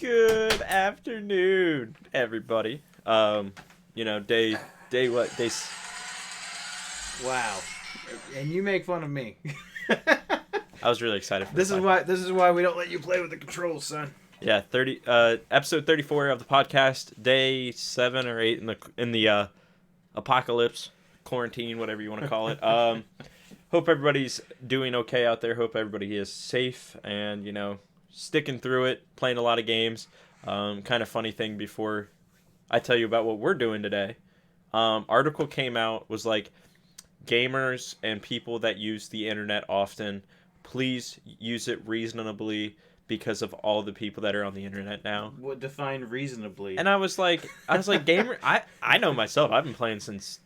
Good afternoon, everybody. Day what? Wow. And you make fun of me. I was really excited for This is why we don't let you play with the controls, son. Yeah, episode 34 of the podcast, day 7 or 8 in the apocalypse, quarantine, whatever you want to call it. Hope everybody's doing okay out there. Hope everybody is safe and, sticking through it, playing a lot of games. Kind of funny thing before I tell you about what we're doing today. Article came out, was like, gamers and people that use the internet often, please use it reasonably because of all the people that are on the internet now. What define reasonably? And I was like, gamer, I know myself. I've been playing since,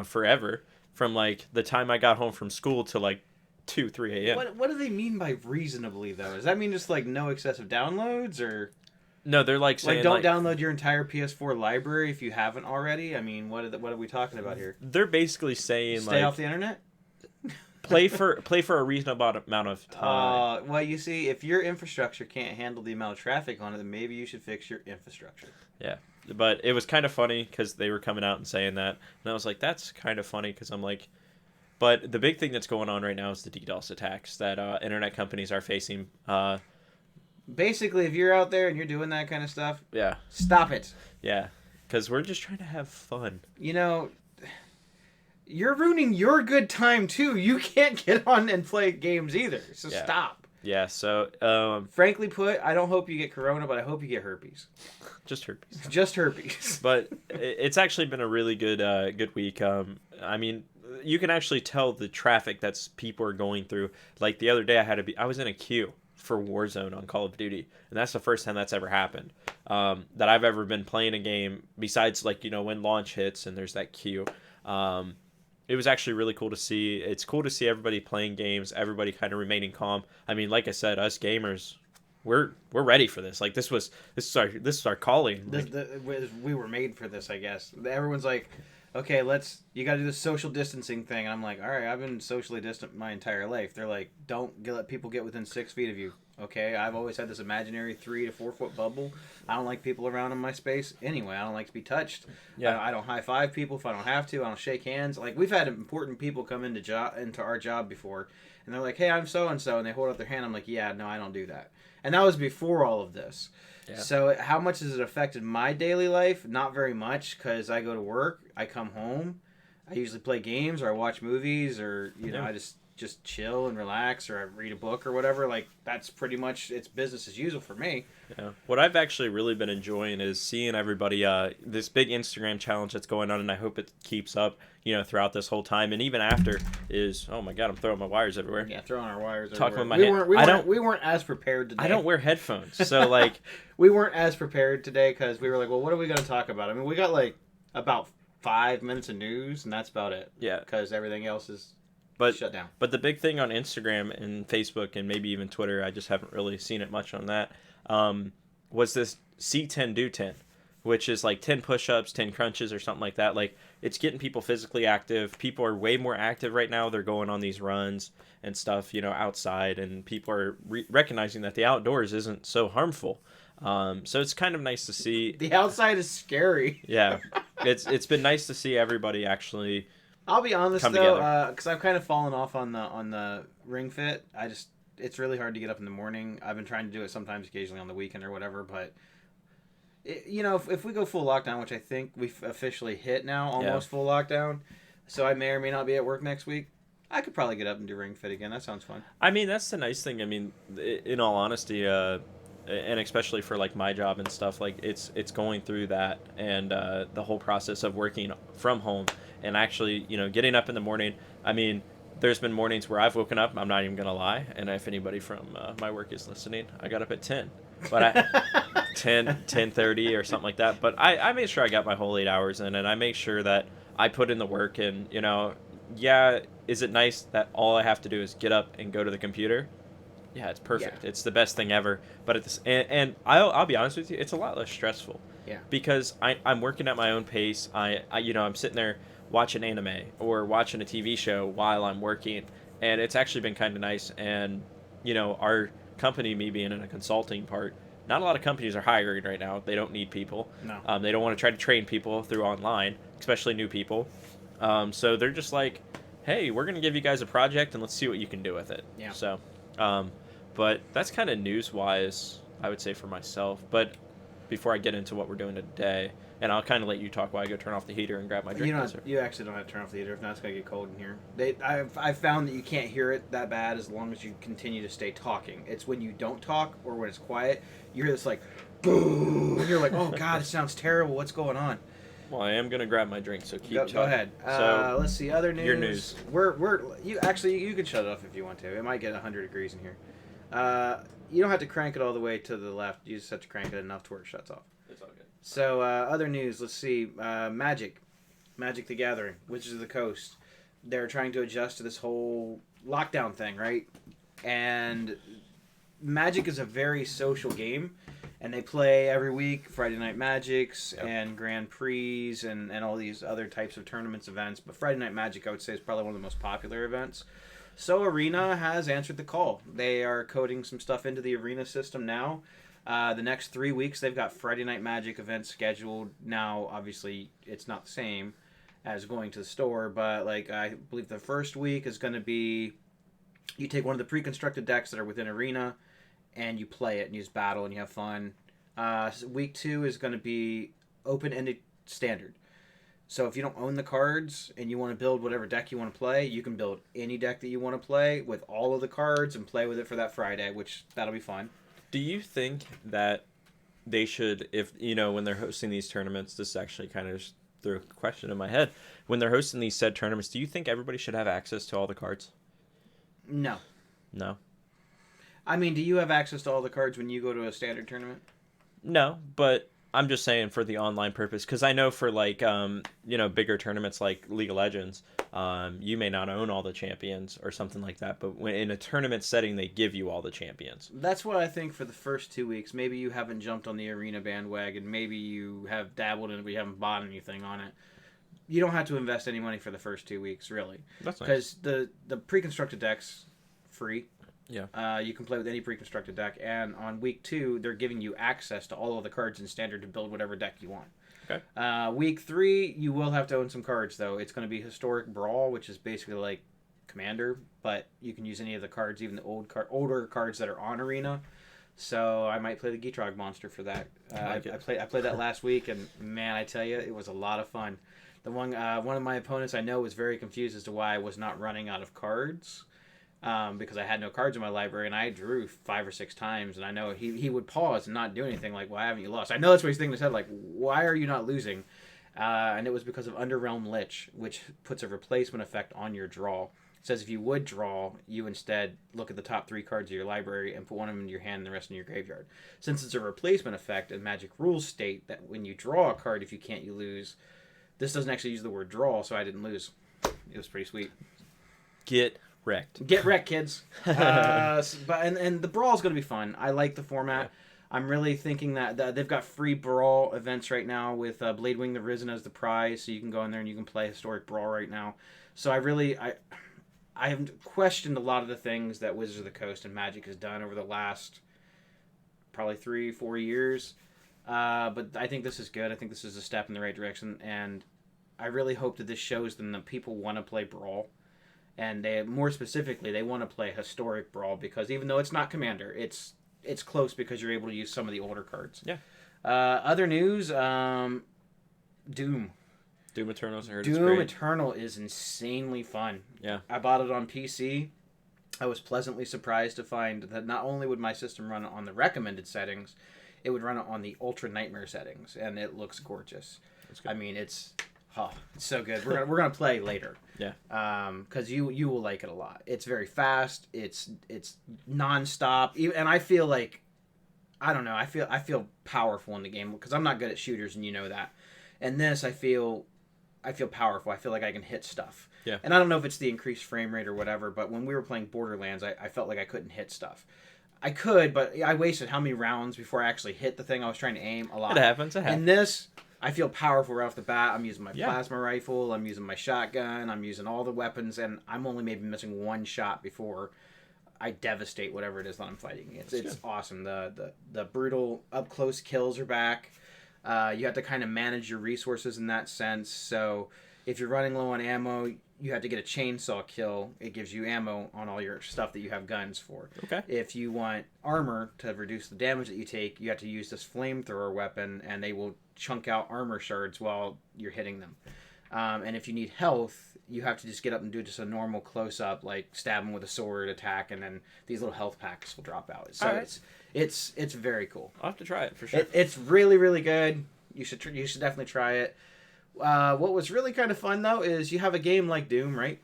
forever. From like the time I got home from school to like 2-3 a.m. What do they mean by reasonably though? Does that mean just like no excessive downloads or? No, they're like saying don't download your entire PS4 library if you haven't already. I mean, what are we talking about here? They're basically saying stay off the internet. play for a reasonable amount of time. Well, you see, if your infrastructure can't handle the amount of traffic on it, then maybe you should fix your infrastructure. Yeah, but it was kind of funny because they were coming out and saying that, and I was like, that's kind of funny because I'm like, but the big thing that's going on right now is the DDoS attacks that internet companies are facing. Basically, if you're out there and you're doing that kind of stuff, yeah, stop it. Yeah, because we're just trying to have fun. You're ruining your good time too. You can't get on and play games either. So stop. Yeah. So, frankly put, I don't hope you get corona, but I hope you get herpes. Just herpes. Just herpes. But it's actually been a really good week. I mean, you can actually tell the traffic that's people are going through. Like the other day, I was in a queue for Warzone on Call of Duty, and that's the first time that's ever happened that I've ever been playing a game besides like when launch hits and there's that queue. It was actually really cool to see. It's cool to see everybody playing games, everybody kind of remaining calm. I mean, like I said, us gamers, we're ready for this. Like this is our calling. We were made for this, I guess. Everyone's like, okay, you got to do the social distancing thing. And I'm like, all right, I've been socially distant my entire life. They're like, don't let people get within 6 feet of you. Okay, I've always had this imaginary 3 to 4 foot bubble. I don't like people around in my space. Anyway, I don't like to be touched. Yeah, I don't high five people if I don't have to. I don't shake hands. Like we've had important people come into our job before, and they're like, "Hey, I'm so and so," and they hold up their hand. I'm like, "Yeah, no, I don't do that." And that was before all of this. Yeah. So how much has it affected my daily life? Not very much, because I go to work, I come home, I usually play games or I watch movies or I just chill and relax or I read a book or whatever. Like that's pretty much it's business as usual for me. Yeah. What I've actually really been enjoying is seeing everybody this big Instagram challenge that's going on, and I hope it keeps up throughout this whole time and even after is oh my god, I'm throwing my wires everywhere. Yeah, throwing our wires talking everywhere. With my we weren't as prepared today. I don't wear headphones. So like we weren't as prepared today because we were like, well, what are we going to talk about? I mean, we got like about 5 minutes of news and that's about it. Yeah. Because everything else is shut down. But the big thing on Instagram and Facebook and maybe even Twitter, I just haven't really seen it much on that, was this C10 Do 10, which is like 10 push-ups, 10 crunches or something like that. Like it's getting people physically active. People are way more active right now. They're going on these runs and stuff, outside, and people are recognizing that the outdoors isn't so harmful. So it's kind of nice to see. The outside is scary. Yeah. It's been nice to see everybody actually. I'll be honest though, because I've kind of fallen off on the Ring Fit. It's really hard to get up in the morning. I've been trying to do it sometimes, occasionally on the weekend or whatever. But if we go full lockdown, which I think we've officially hit now, almost full lockdown, so I may or may not be at work next week. I could probably get up and do Ring Fit again. That sounds fun. I mean, that's the nice thing. I mean, in all honesty, and especially for like my job and stuff, like it's going through that and the whole process of working from home. And actually, getting up in the morning, I mean, there's been mornings where I've woken up, I'm not even going to lie, and if anybody from my work is listening, I got up at 10. But 10:30 or something like that. But I made sure I got my whole 8 hours in, and I make sure that I put in the work. And, is it nice that all I have to do is get up and go to the computer? Yeah, it's perfect. Yeah. It's the best thing ever. But and I'll be honest with you, it's a lot less stressful. Yeah. Because I'm working at my own pace. I'm sitting there watching anime or watching a TV show while I'm working, and it's actually been kind of nice. And our company, me being in a consulting part, not a lot of companies are hiring right now. They don't need people. No. They don't want to try to train people through online, especially new people. So they're just like, hey, we're going to give you guys a project and let's see what you can do with it. Yeah. So, but that's kind of news-wise, I would say, for myself. But before I get into what we're doing today, and I'll kind of let you talk while I go turn off the heater and grab my drink. You actually don't have to turn off the heater. If not, it's going to get cold in here. I've found that you can't hear it that bad as long as you continue to stay talking. It's when you don't talk or when it's quiet, you hear this like, boom, and you're like, oh, God, it sounds terrible. What's going on? Well, I am going to grab my drink, so keep talking. Go ahead. So, let's see, other news. Your news. You can shut it off if you want to. It might get 100 degrees in here. You don't have to crank it all the way to the left. You just have to crank it enough to where it shuts off. It's all good. So, other news. Let's see. Magic the Gathering, Wizards of the Coast. They're trying to adjust to this whole lockdown thing, right? And Magic is a very social game. And they play every week, Friday Night Magics and Grand Prix and all these other types of tournaments, events. But Friday Night Magic, I would say, is probably one of the most popular events. So Arena has answered the call. They are coding some stuff into the Arena system now. The next 3 weeks, they've got Friday Night Magic events scheduled. Now, obviously, it's not the same as going to the store. But I believe the first week is going to be, you take one of the pre-constructed decks that are within Arena, and you play it, and you just battle, and you have fun. Week 2 is going to be open-ended standard. So if you don't own the cards, and you want to build whatever deck you want to play, you can build any deck that you want to play with all of the cards and play with it for that Friday, which that'll be fun. Do you think that they should, if, when they're hosting these tournaments, this actually kind of just threw a question in my head. When they're hosting these said tournaments, do you think everybody should have access to all the cards? No. No? I mean, do you have access to all the cards when you go to a standard tournament? No, but I'm just saying for the online purpose, because I know for bigger tournaments like League of Legends, you may not own all the champions or something like that, but when in a tournament setting, they give you all the champions. That's what I think for the first 2 weeks. Maybe you haven't jumped on the Arena bandwagon. Maybe you have dabbled in it, but you haven't bought anything on it. You don't have to invest any money for the first 2 weeks, really. That's nice. Because the pre-constructed deck's free. Yeah. You can play with any pre-constructed deck, and on week 2, they're giving you access to all of the cards in standard to build whatever deck you want. Okay. Week 3, you will have to own some cards, though. It's going to be Historic Brawl, which is basically like Commander, but you can use any of the cards, even the older cards that are on Arena. So I might play the Gitrog monster for that. I played that last week, and man, I tell you, it was a lot of fun. The one of my opponents I know was very confused as to why I was not running out of cards. Because I had no cards in my library, and I drew 5 or 6 times, and I know he would pause and not do anything, like, why haven't you lost? I know that's what he's thinking in his head, like, why are you not losing? And it was because of Underrealm Lich, which puts a replacement effect on your draw. It says if you would draw, you instead look at the top 3 cards of your library and put one of them in your hand and the rest in your graveyard. Since it's a replacement effect, and Magic rules state that when you draw a card, if you can't, you lose. This doesn't actually use the word draw, so I didn't lose. It was pretty sweet. Get wrecked, kids. And the brawl is going to be fun. I like the format. Yeah. I'm really thinking that they've got free brawl events right now with Bladewing the Risen as the prize, so you can go in there and you can play Historic Brawl right now. So I have questioned a lot of the things that Wizards of the Coast and Magic has done over the last probably 3-4 years, but I think this is good. I think this is a step in the right direction, and I really hope that this shows them that people want to play Brawl. And they, more specifically, they want to play Historic Brawl because even though it's not Commander, it's close because you're able to use some of the older cards. Yeah. Other news, Doom. Doom Eternals, I heard Doom it's great. Eternal is insanely fun. Yeah. I bought it on PC. I was pleasantly surprised to find that not only would my system run it on the recommended settings, it would run it on the Ultra Nightmare settings, and it looks gorgeous. I mean, it's so good. We're gonna play later. Yeah. Because you will like it a lot. It's very fast. It's nonstop. And I feel like, I don't know. I feel powerful in the game because I'm not good at shooters, and you know that. And this, I feel powerful. I feel like I can hit stuff. Yeah. And I don't know if it's the increased frame rate or whatever, but when we were playing Borderlands, I felt like I couldn't hit stuff. I could, but I wasted how many rounds before I actually hit the thing I was trying to aim? A lot. It happens. And this, I feel powerful right off the bat. I'm using my Yeah. plasma rifle. I'm using my shotgun. I'm using all the weapons, and I'm only maybe missing one shot before I devastate whatever it is that I'm fighting. It's awesome. The brutal up close kills are back. You have to kind of manage your resources in that sense. So if you're running low on ammo, you have to get a chainsaw kill. It gives you ammo on all your stuff that you have guns for. Okay. If you want armor to reduce the damage that you take, you have to use this flamethrower weapon, and they will chunk out armor shards while you're hitting them. And if you need health, you have to just get up and do just a normal close-up, like stab them with a sword attack, and then these little health packs will drop out. So Alright. it's very cool. I'll have to try it for sure. It's really, really good. You should definitely try it. What was really kind of fun though is you have a game like Doom, right?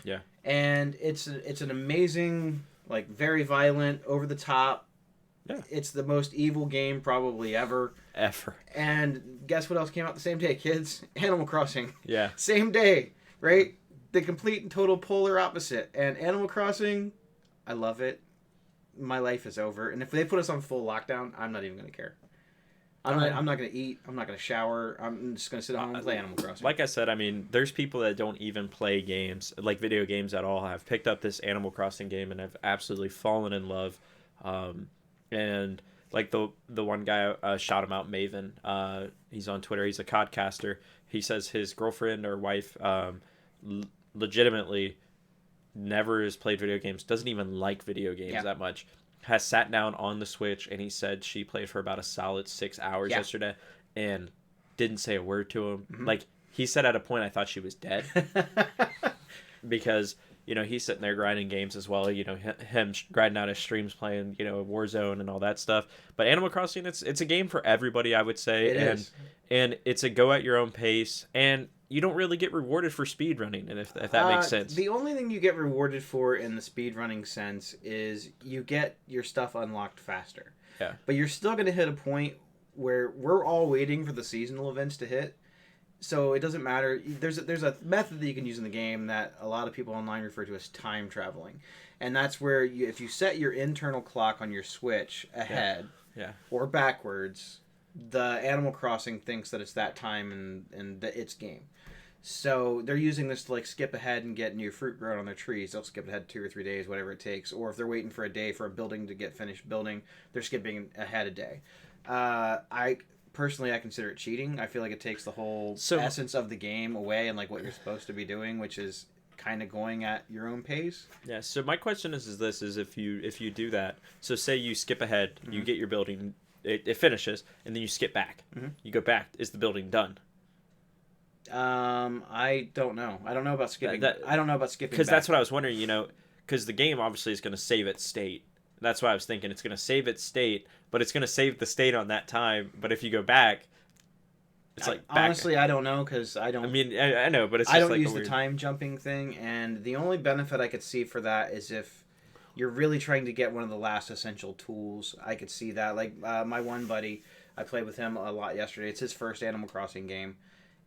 Yeah. And it's an amazing, like very violent, over the top. Yeah. It's the most evil game probably ever. Ever. And guess what else came out the same day, kids? Animal Crossing. Yeah. Same day, right? The complete and total polar opposite. And Animal Crossing, I love it. My life is over. And if they put us on full lockdown, I'm not even going to care. I'm not going to eat. I'm not going to shower. I'm just going to sit at home and play Animal Crossing. Like I said, I mean, there's people that don't even play games, like video games at all, have picked up this Animal Crossing game and have absolutely fallen in love. And like the one guy, shout him out, Maven. He's on Twitter. He's a codcaster. He says his girlfriend or wife legitimately never has played video games, doesn't even like video games that much. Has sat down on the Switch, and he said she played for about a solid 6 hours yesterday and didn't say a word to him. Mm-hmm. Like, he said at a point I thought she was dead because, you know, he's sitting there grinding games as well. You know, him grinding out his streams playing, you know, Warzone and all that stuff. But Animal Crossing, it's a game for everybody, I would say. It is. And it's a go at your own pace. And you don't really get rewarded for speed running, and if that makes sense. The only thing you get rewarded for in the speed running sense is you get your stuff unlocked faster. Yeah. But you're still going to hit a point where we're all waiting for the seasonal events to hit. So it doesn't matter. There's a method that you can use in the game that a lot of people online refer to as time traveling. And that's where if you set your internal clock on your Switch ahead or backwards, the Animal Crossing thinks that it's that time in its game. So they're using this to like skip ahead and get new fruit grown on their trees. They'll skip ahead 2 or 3 days, whatever it takes. Or if they're waiting for a day for a building to get finished building, they're skipping ahead a day. I consider it cheating. I feel like it takes the whole essence of the game away and like what you're supposed to be doing, which is kind of going at your own pace. Yeah. So my question is if you do that, so say you skip ahead, you get your building, it finishes, and then you skip back. You go back. Is the building done? I don't know. I don't know about skipping. I don't know about skipping because back. that's what I was wondering. You know, because the game obviously is going to save its state. That's why I was thinking it's going to save its state, but it's going to save the state on that time. But if you go back, it's like back. Honestly, I don't know because I don't. I mean, I know, but it's just I don't like use the time jumping thing, and the only benefit I could see for that is if you're really trying to get one of the last essential tools. I could see that. Like my one buddy, I played with him a lot yesterday. It's his first Animal Crossing game.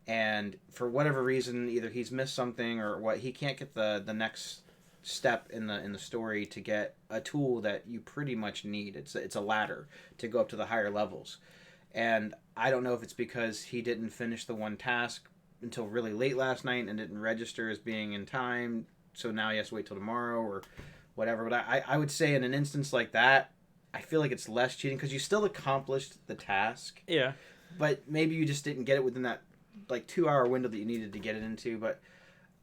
And for whatever reason, either he's missed something or what, he can't get the next step in the story to get a tool that you pretty much need. It's a ladder to go up to the higher levels. And I don't know if it's because he didn't finish the one task until really late last night and didn't register as being in time, so now he has to wait till tomorrow or whatever. But I would say in an instance like that, I feel like it's less cheating because you still accomplished the task. Yeah. But maybe you just didn't get it within that like 2-hour window that you needed to get it into. But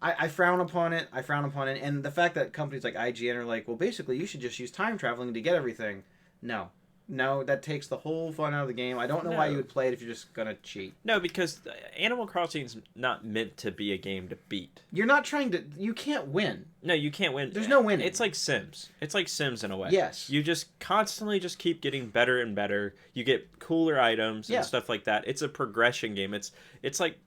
I frown upon it. And the fact that companies like IGN are like, well, basically you should just use time traveling to get everything. No, that takes the whole fun out of the game. I don't know why you would play it if you're just going to cheat. No, because Animal Crossing is not meant to be a game to beat. You're not trying to... You can't win. No, you can't win. There's no winning. It's like Sims. It's like Sims in a way. Yes. You just constantly just keep getting better and better. You get cooler items and stuff like that. It's a progression game. It's like...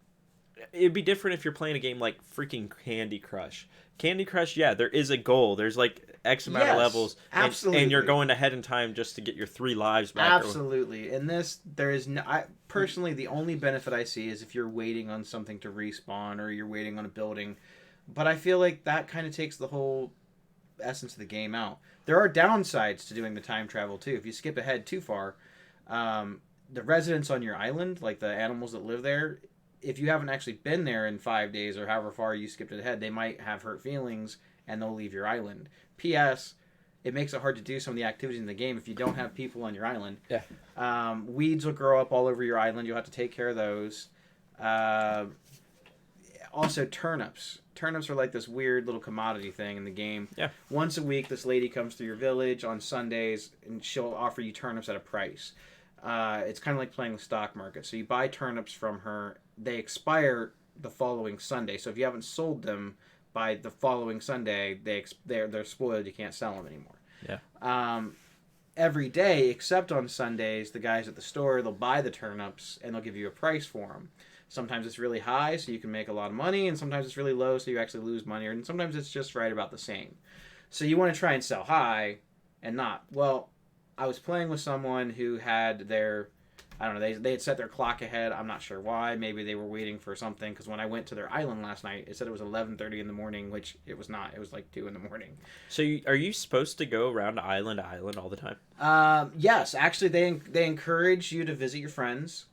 It'd be different if you're playing a game like freaking Candy Crush. Candy Crush, yeah, there is a goal. There's like X amount of levels. Absolutely. And you're going ahead in time just to get your 3 lives back. Absolutely. In this, there is no... personally, the only benefit I see is if you're waiting on something to respawn or you're waiting on a building. But I feel like that kind of takes the whole essence of the game out. There are downsides to doing the time travel, too. If you skip ahead too far, the residents on your island, like the animals that live there, if you haven't actually been there in 5 days or however far you skipped ahead, they might have hurt feelings and they'll leave your island. P.S. It makes it hard to do some of the activities in the game if you don't have people on your island. Yeah. Weeds will grow up all over your island. You'll have to take care of those. Also, turnips. Turnips are like this weird little commodity thing in the game. Yeah. Once a week, this lady comes through your village on Sundays, and she'll offer you turnips at a price. It's kind of like playing the stock market. So you buy turnips from her. They expire the following Sunday. So if you haven't sold them by the following Sunday, they're spoiled. You can't sell them anymore. Yeah. Every day, except on Sundays, the guys at the store, they'll buy the turnips and they'll give you a price for them. Sometimes it's really high, so you can make a lot of money, and sometimes it's really low, so you actually lose money, and sometimes it's just right about the same. So you want to try and sell high and not. Well, I was playing with someone who had their, I don't know, they had set their clock ahead. I'm not sure why. Maybe they were waiting for something, because when I went to their island last night, it said it was 11:30 in the morning, which it was not. It was like 2 in the morning. So are you supposed to go around island to island all the time? Yes, actually, they encourage you to visit your friends.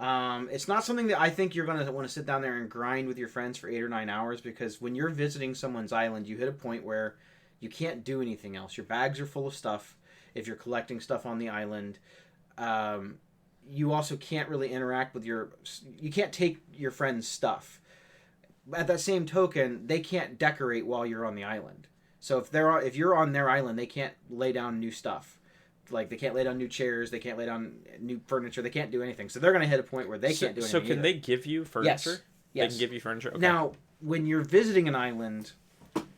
It's not something that I think you're going to want to sit down there and grind with your friends for 8 or 9 hours, because when you're visiting someone's island, you hit a point where you can't do anything else. Your bags are full of stuff if you're collecting stuff on the island. You also can't really interact with you can't take your friend's stuff. At that same token, they can't decorate while you're on the island. So if you're on their island, they can't lay down new stuff. Like, they can't lay down new chairs, they can't lay down new furniture, they can't do anything. So they're going to hit a point where they can't do anything. So can they give you furniture? Yes. They can give you furniture? Okay. Now, when you're visiting an island,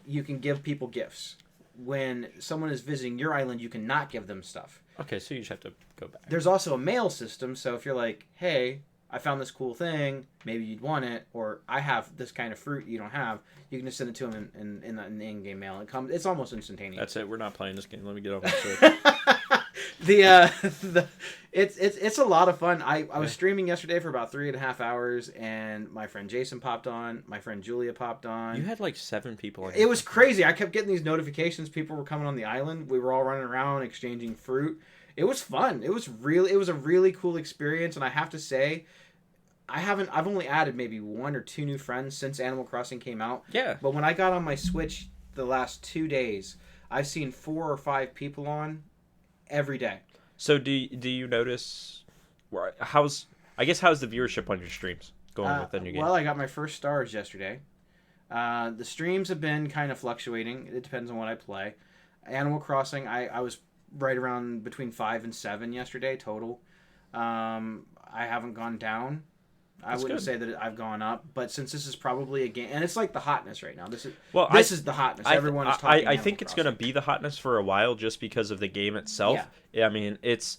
you can give people gifts. When someone is visiting your island, you cannot give them stuff. Okay, so you just have to go back. There's also a mail system, so if you're like, hey, I found this cool thing, maybe you'd want it, or I have this kind of fruit you don't have, you can just send it to them in the in-game mail. It's almost instantaneous. That's it. We're not playing this game. Let me get off my Switch. It's a lot of fun. I was streaming yesterday for about 3.5 hours, and my friend Jason popped on, my friend Julia popped on. You had like 7 people. It was crazy. I kept getting these notifications. People were coming on the island. We were all running around exchanging fruit. It was fun. It was a really cool experience, and I have to say, I've only added maybe 1 or 2 new friends since Animal Crossing came out. Yeah. But when I got on my Switch the last 2 days, I've seen 4 or 5 people on every day. So do you notice how's the viewership on your streams going with the new game? Well, I got my first stars yesterday. The streams have been kind of fluctuating. It depends on what I play. Animal Crossing, I was right around between 5 and 7 yesterday total. I haven't gone down. I wouldn't say that I've gone up, but since this is probably a game, and it's like the hotness right now. This is the hotness. Everyone is talking. I think it's going to be the hotness for a while, just because of the game itself. Yeah. I mean, it's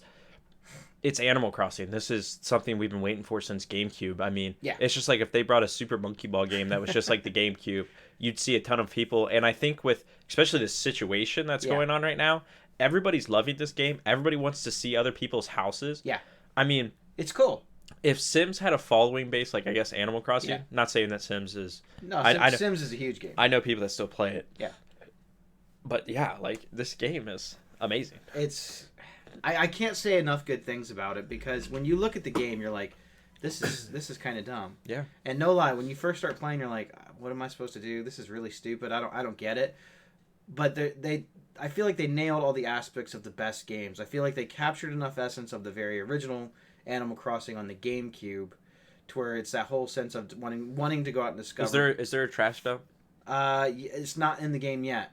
Animal Crossing. This is something we've been waiting for since GameCube. I mean, it's just like if they brought a Super Monkey Ball game that was just like the GameCube, you'd see a ton of people. And I think with especially the situation that's going on right now, everybody's loving this game. Everybody wants to see other people's houses. Yeah. I mean, it's cool. If Sims had a following base, like I guess Animal Crossing, not saying that Sims is... No, Sims is a huge game. I know people that still play it. Yeah. But yeah, like, this game is amazing. I can't say enough good things about it, because when you look at the game, you're like, this is kind of dumb. Yeah. And no lie, when you first start playing, you're like, what am I supposed to do? This is really stupid. I don't get it. But I feel like they nailed all the aspects of the best games. I feel like they captured enough essence of the very original Animal Crossing on the GameCube, to where it's that whole sense of wanting to go out and discover. Is there a trash dump? It's not in the game yet.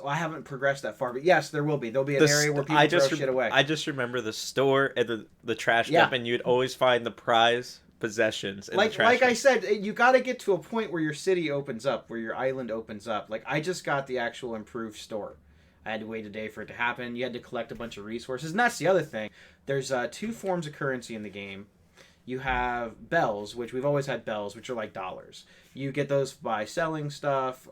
I haven't progressed that far, but yes, there will be. There'll be an area where people throw shit away. I just remember the store and the trash dump, and you'd always find the prize possessions in the trash dump. I said, you got to get to a point where your city opens up, where your island opens up. Like, I just got the actual improved store. I had to wait a day for it to happen. You had to collect a bunch of resources. And that's the other thing. There's 2 forms of currency in the game. You have bells, which we've always had bells, which are like dollars. You get those by selling stuff.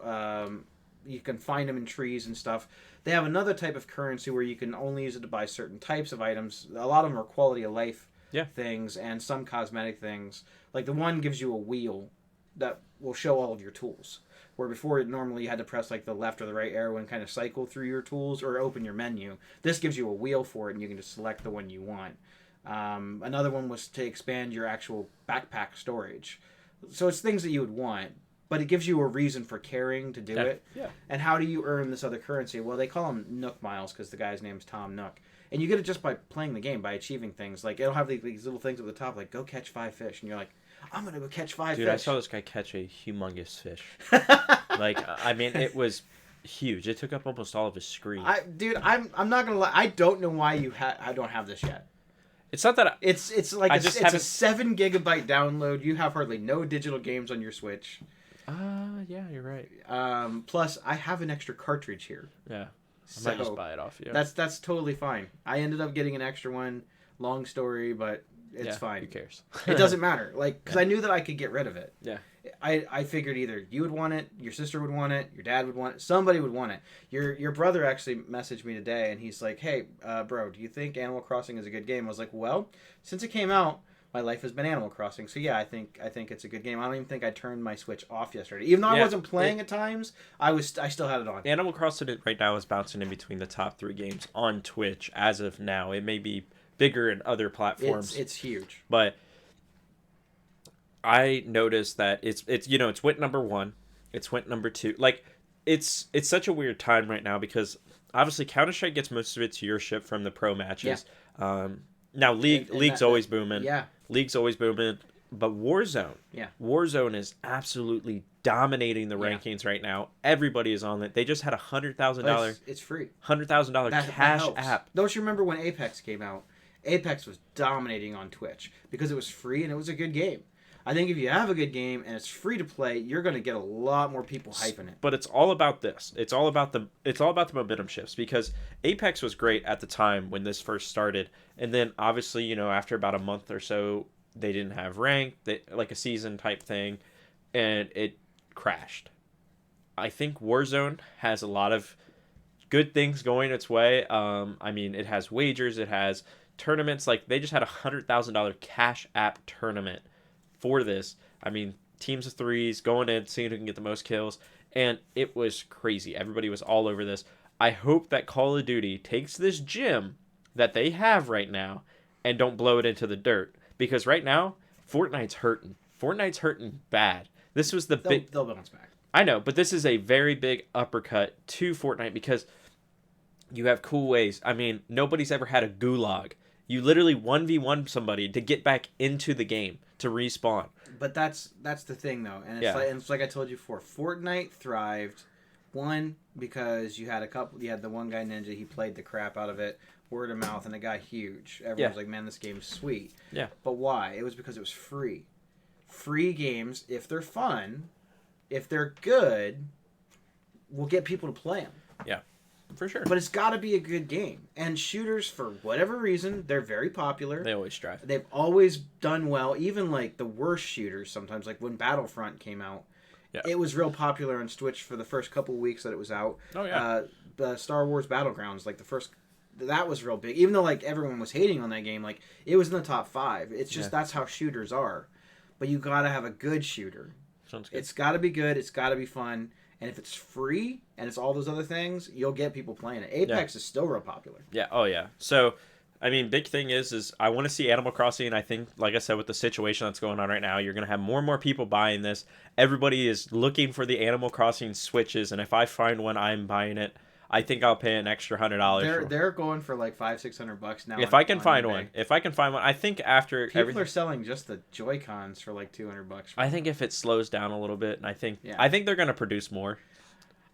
You can find them in trees and stuff. They have another type of currency where you can only use it to buy certain types of items. A lot of them are quality of life things and some cosmetic things. Like, the one gives you a wheel that will show all of your tools. Where before, normally you had to press like the left or the right arrow and kind of cycle through your tools or open your menu. This gives you a wheel for it, and you can just select the one you want. Another one was to expand your actual backpack storage. So it's things that you would want, but it gives you a reason for caring to do it. Yeah. And how do you earn this other currency? Well, they call them Nook Miles because the guy's name's Tom Nook. And you get it just by playing the game, by achieving things. Like, it'll have these little things at the top, like, go catch 5 fish. And you're like, I'm going to go catch 5 Dude, fish. I saw this guy catch a humongous fish. Like, I mean, it was huge. It took up almost all of his screen. I'm not going to lie. I don't know why I don't have this yet. It's not that It's like it's a 7 gigabyte download. You have hardly no digital games on your Switch. Yeah, you're right. Plus, I have an extra cartridge here. Yeah. I might just buy it off you. That's totally fine. I ended up getting an extra one. Long story, but it's fine. Who cares? It doesn't matter. Like, because I knew that I could get rid of it. Yeah. I figured either you would want it, your sister would want it, your dad would want it, somebody would want it. Your brother actually messaged me today, and he's like, "Hey, bro, do you think Animal Crossing is a good game?" I was like, "Well, since it came out, my life has been Animal Crossing, so yeah, I think it's a good game. I don't even think I turned my Switch off yesterday, even though I wasn't playing at times. I still had it on. Animal Crossing right now is bouncing in between the top 3 games on Twitch as of now. It may be bigger in other platforms. It's huge, but I noticed that it's went number 1, it's went number 2. Like, it's such a weird time right now because obviously Counter-Strike gets most of its viewership from the pro matches. Yeah. Now League's always booming. Yeah. League's always booming, but Warzone. Yeah. Warzone is absolutely dominating the rankings right now. Everybody is on it. They just had $100,000. It's free. $100,000 cash app. Don't you remember when Apex came out? Apex was dominating on Twitch because it was free and it was a good game. I think if you have a good game and it's free to play, you're going to get a lot more people hyping it. But it's all about this. It's all about the momentum shifts because Apex was great at the time when this first started, and then obviously, after about a month or so, they didn't have rank, like a season type thing, and it crashed. I think Warzone has a lot of good things going its way. I mean, it has wagers, it has tournaments. Like, they just had $100,000 cash app tournament for this. I mean, teams of 3s going in, seeing who can get the most kills, and it was crazy. Everybody was all over this. I hope that Call of Duty takes this gem that they have right now and don't blow it into the dirt, because right now Fortnite's hurting. Fortnite's hurting bad. This was they'll bounce back. I know, but this is a very big uppercut to Fortnite because you have cool ways. I mean, nobody's ever had a gulag. You literally 1v1 somebody to get back into the game, to respawn. But that's the thing, though. And it's like I told you before. Fortnite thrived, one, because you had the one guy, Ninja, he played the crap out of it, word of mouth, and it got huge. Everyone was like, man, this game's sweet. Yeah. But why? It was because it was free. Free games, if they're fun, if they're good, will get people to play them. Yeah. For sure. But it's got to be a good game. And shooters, for whatever reason, they're very popular. They always strive. They've always done well. Even like the worst shooters sometimes. Like when Battlefront came out, it was real popular on Twitch for the first couple weeks that it was out. Oh, yeah. The Star Wars Battlegrounds, like that was real big. Even though like everyone was hating on that game, like it was in the top 5. It's just that's how shooters are. But you got to have a good shooter. Sounds good. It's got to be good. It's got to be fun. And if it's free and it's all those other things, you'll get people playing it. Apex is still real popular. Yeah. Oh, yeah. So, I mean, big thing is I want to see Animal Crossing. I think, like I said, with the situation that's going on right now, you're going to have more and more people buying this. Everybody is looking for the Animal Crossing Switches, and if I find one, I'm buying it. I think I'll pay an extra $100. They're going for like $500-$600 now. If I can find one, I think after people are selling just the Joy-Cons for like $200. I think if it slows down a little bit, and I think they're gonna produce more.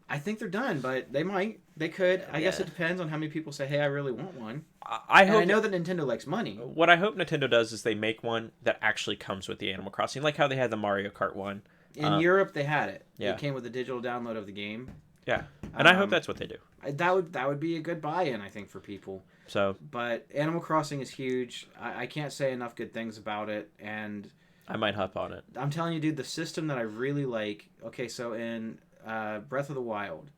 I think they're done, but they could. I guess it depends on how many people say, "Hey, I really want one." I know that Nintendo likes money. What I hope Nintendo does is they make one that actually comes with the Animal Crossing, like how they had the Mario Kart one. In Europe, they had it. Yeah. It came with a digital download of the game. Yeah, and I hope that's what they do. That would be a good buy-in, I think, for people. So, but Animal Crossing is huge. I can't say enough good things about it, and I might hop on it. I'm telling you, dude, the system that I really like. Okay, so in Breath of the Wild,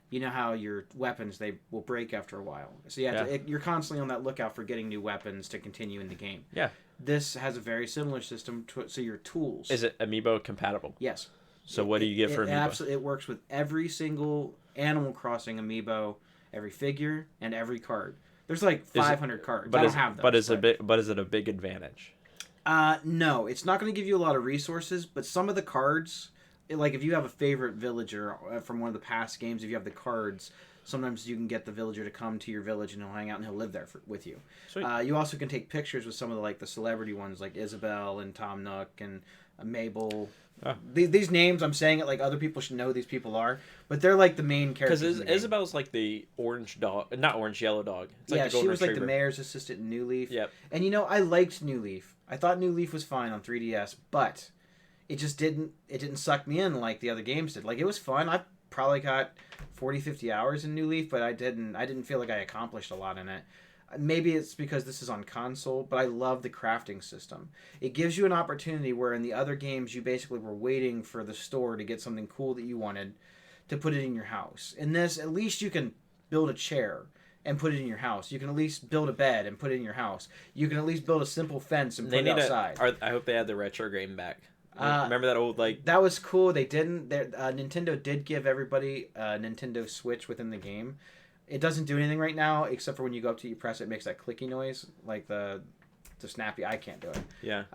you know how your weapons, they will break after a while. So you're constantly on that lookout for getting new weapons to continue in the game. Yeah. This has a very similar system. So your tools. Is it Amiibo compatible? Yes. So what do you get for Amiibo? Absolutely, it works with every single Animal Crossing Amiibo, every figure, and every card. There's like Is it- 500 cards. But I don't is have those. but is it a big advantage? No, it's not going to give you a lot of resources, but some of the cards, like if you have a favorite villager from one of the past games, if you have the cards, sometimes you can get the villager to come to your village and he'll hang out and he'll live there with you. Sweet. You also can take pictures with some of the celebrity ones like Isabel and Tom Nook and Mabel. Oh. These names, I'm saying it like other people should know who these people are, but they're like the main characters. Because in the game. Isabel's like the orange dog, not orange, yellow dog. It's like Yeah, the she golden was like the retriever. mayor's assistant in New Leaf. Yep. And I liked New Leaf. I thought New Leaf was fine on 3DS, but it just didn't suck me in like the other games did. Like it was fun. I probably got 40, 50 hours in New Leaf, but I didn't feel like I accomplished a lot in it. Maybe it's because this is on console, but I love the crafting system. It gives you an opportunity where in the other games you basically were waiting for the store to get something cool that you wanted to put it in your house. In this, at least you can build a chair and put it in your house. You can at least build a bed and put it in your house. You can at least build a simple fence and put it outside. I hope they had the retro game back. Remember that old like? That was cool. They didn't. Nintendo did give everybody a Nintendo Switch within the game. It doesn't do anything right now except for when you go up to you press it, it makes that clicky noise like the snappy. I can't do it. Yeah.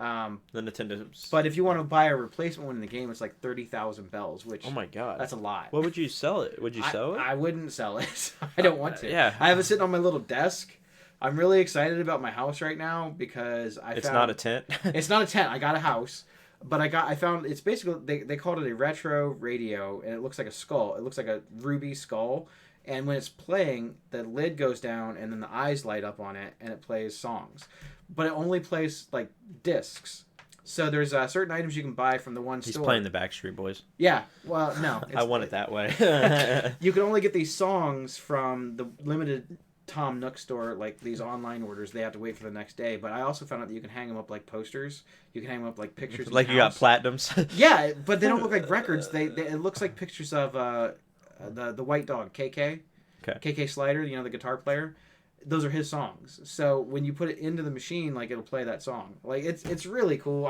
The Nintendo. But if you want to buy a replacement one in the game, it's like 30,000 bells, which Oh my god. that's a lot. What would you sell it? Would you sell it? I wouldn't sell it. I don't want to. Yeah. I have it sitting on my little desk. I'm really excited about my house right now because It's not a tent. It's not a tent. I got a house, but I found it's basically they called it a retro radio, and it looks like a skull. It looks like a ruby skull, and when it's playing, the lid goes down, and then the eyes light up on it, and it plays songs. But it only plays like discs. So there's certain items you can buy from the one He's store. playing the Backstreet Boys. Yeah. Well, no. I want it that way. You can only get these songs from the limited Tom Nook store, like these online orders. They have to wait for the next day. But I also found out that you can hang them up like posters. You can hang them up like pictures. in Like the you got house. platinums. Yeah, but they don't look like records. It looks like pictures of the white dog KK. Okay. KK Slider, the guitar player. Those are his songs. So when you put it into the machine, like it'll play that song. Like it's really cool.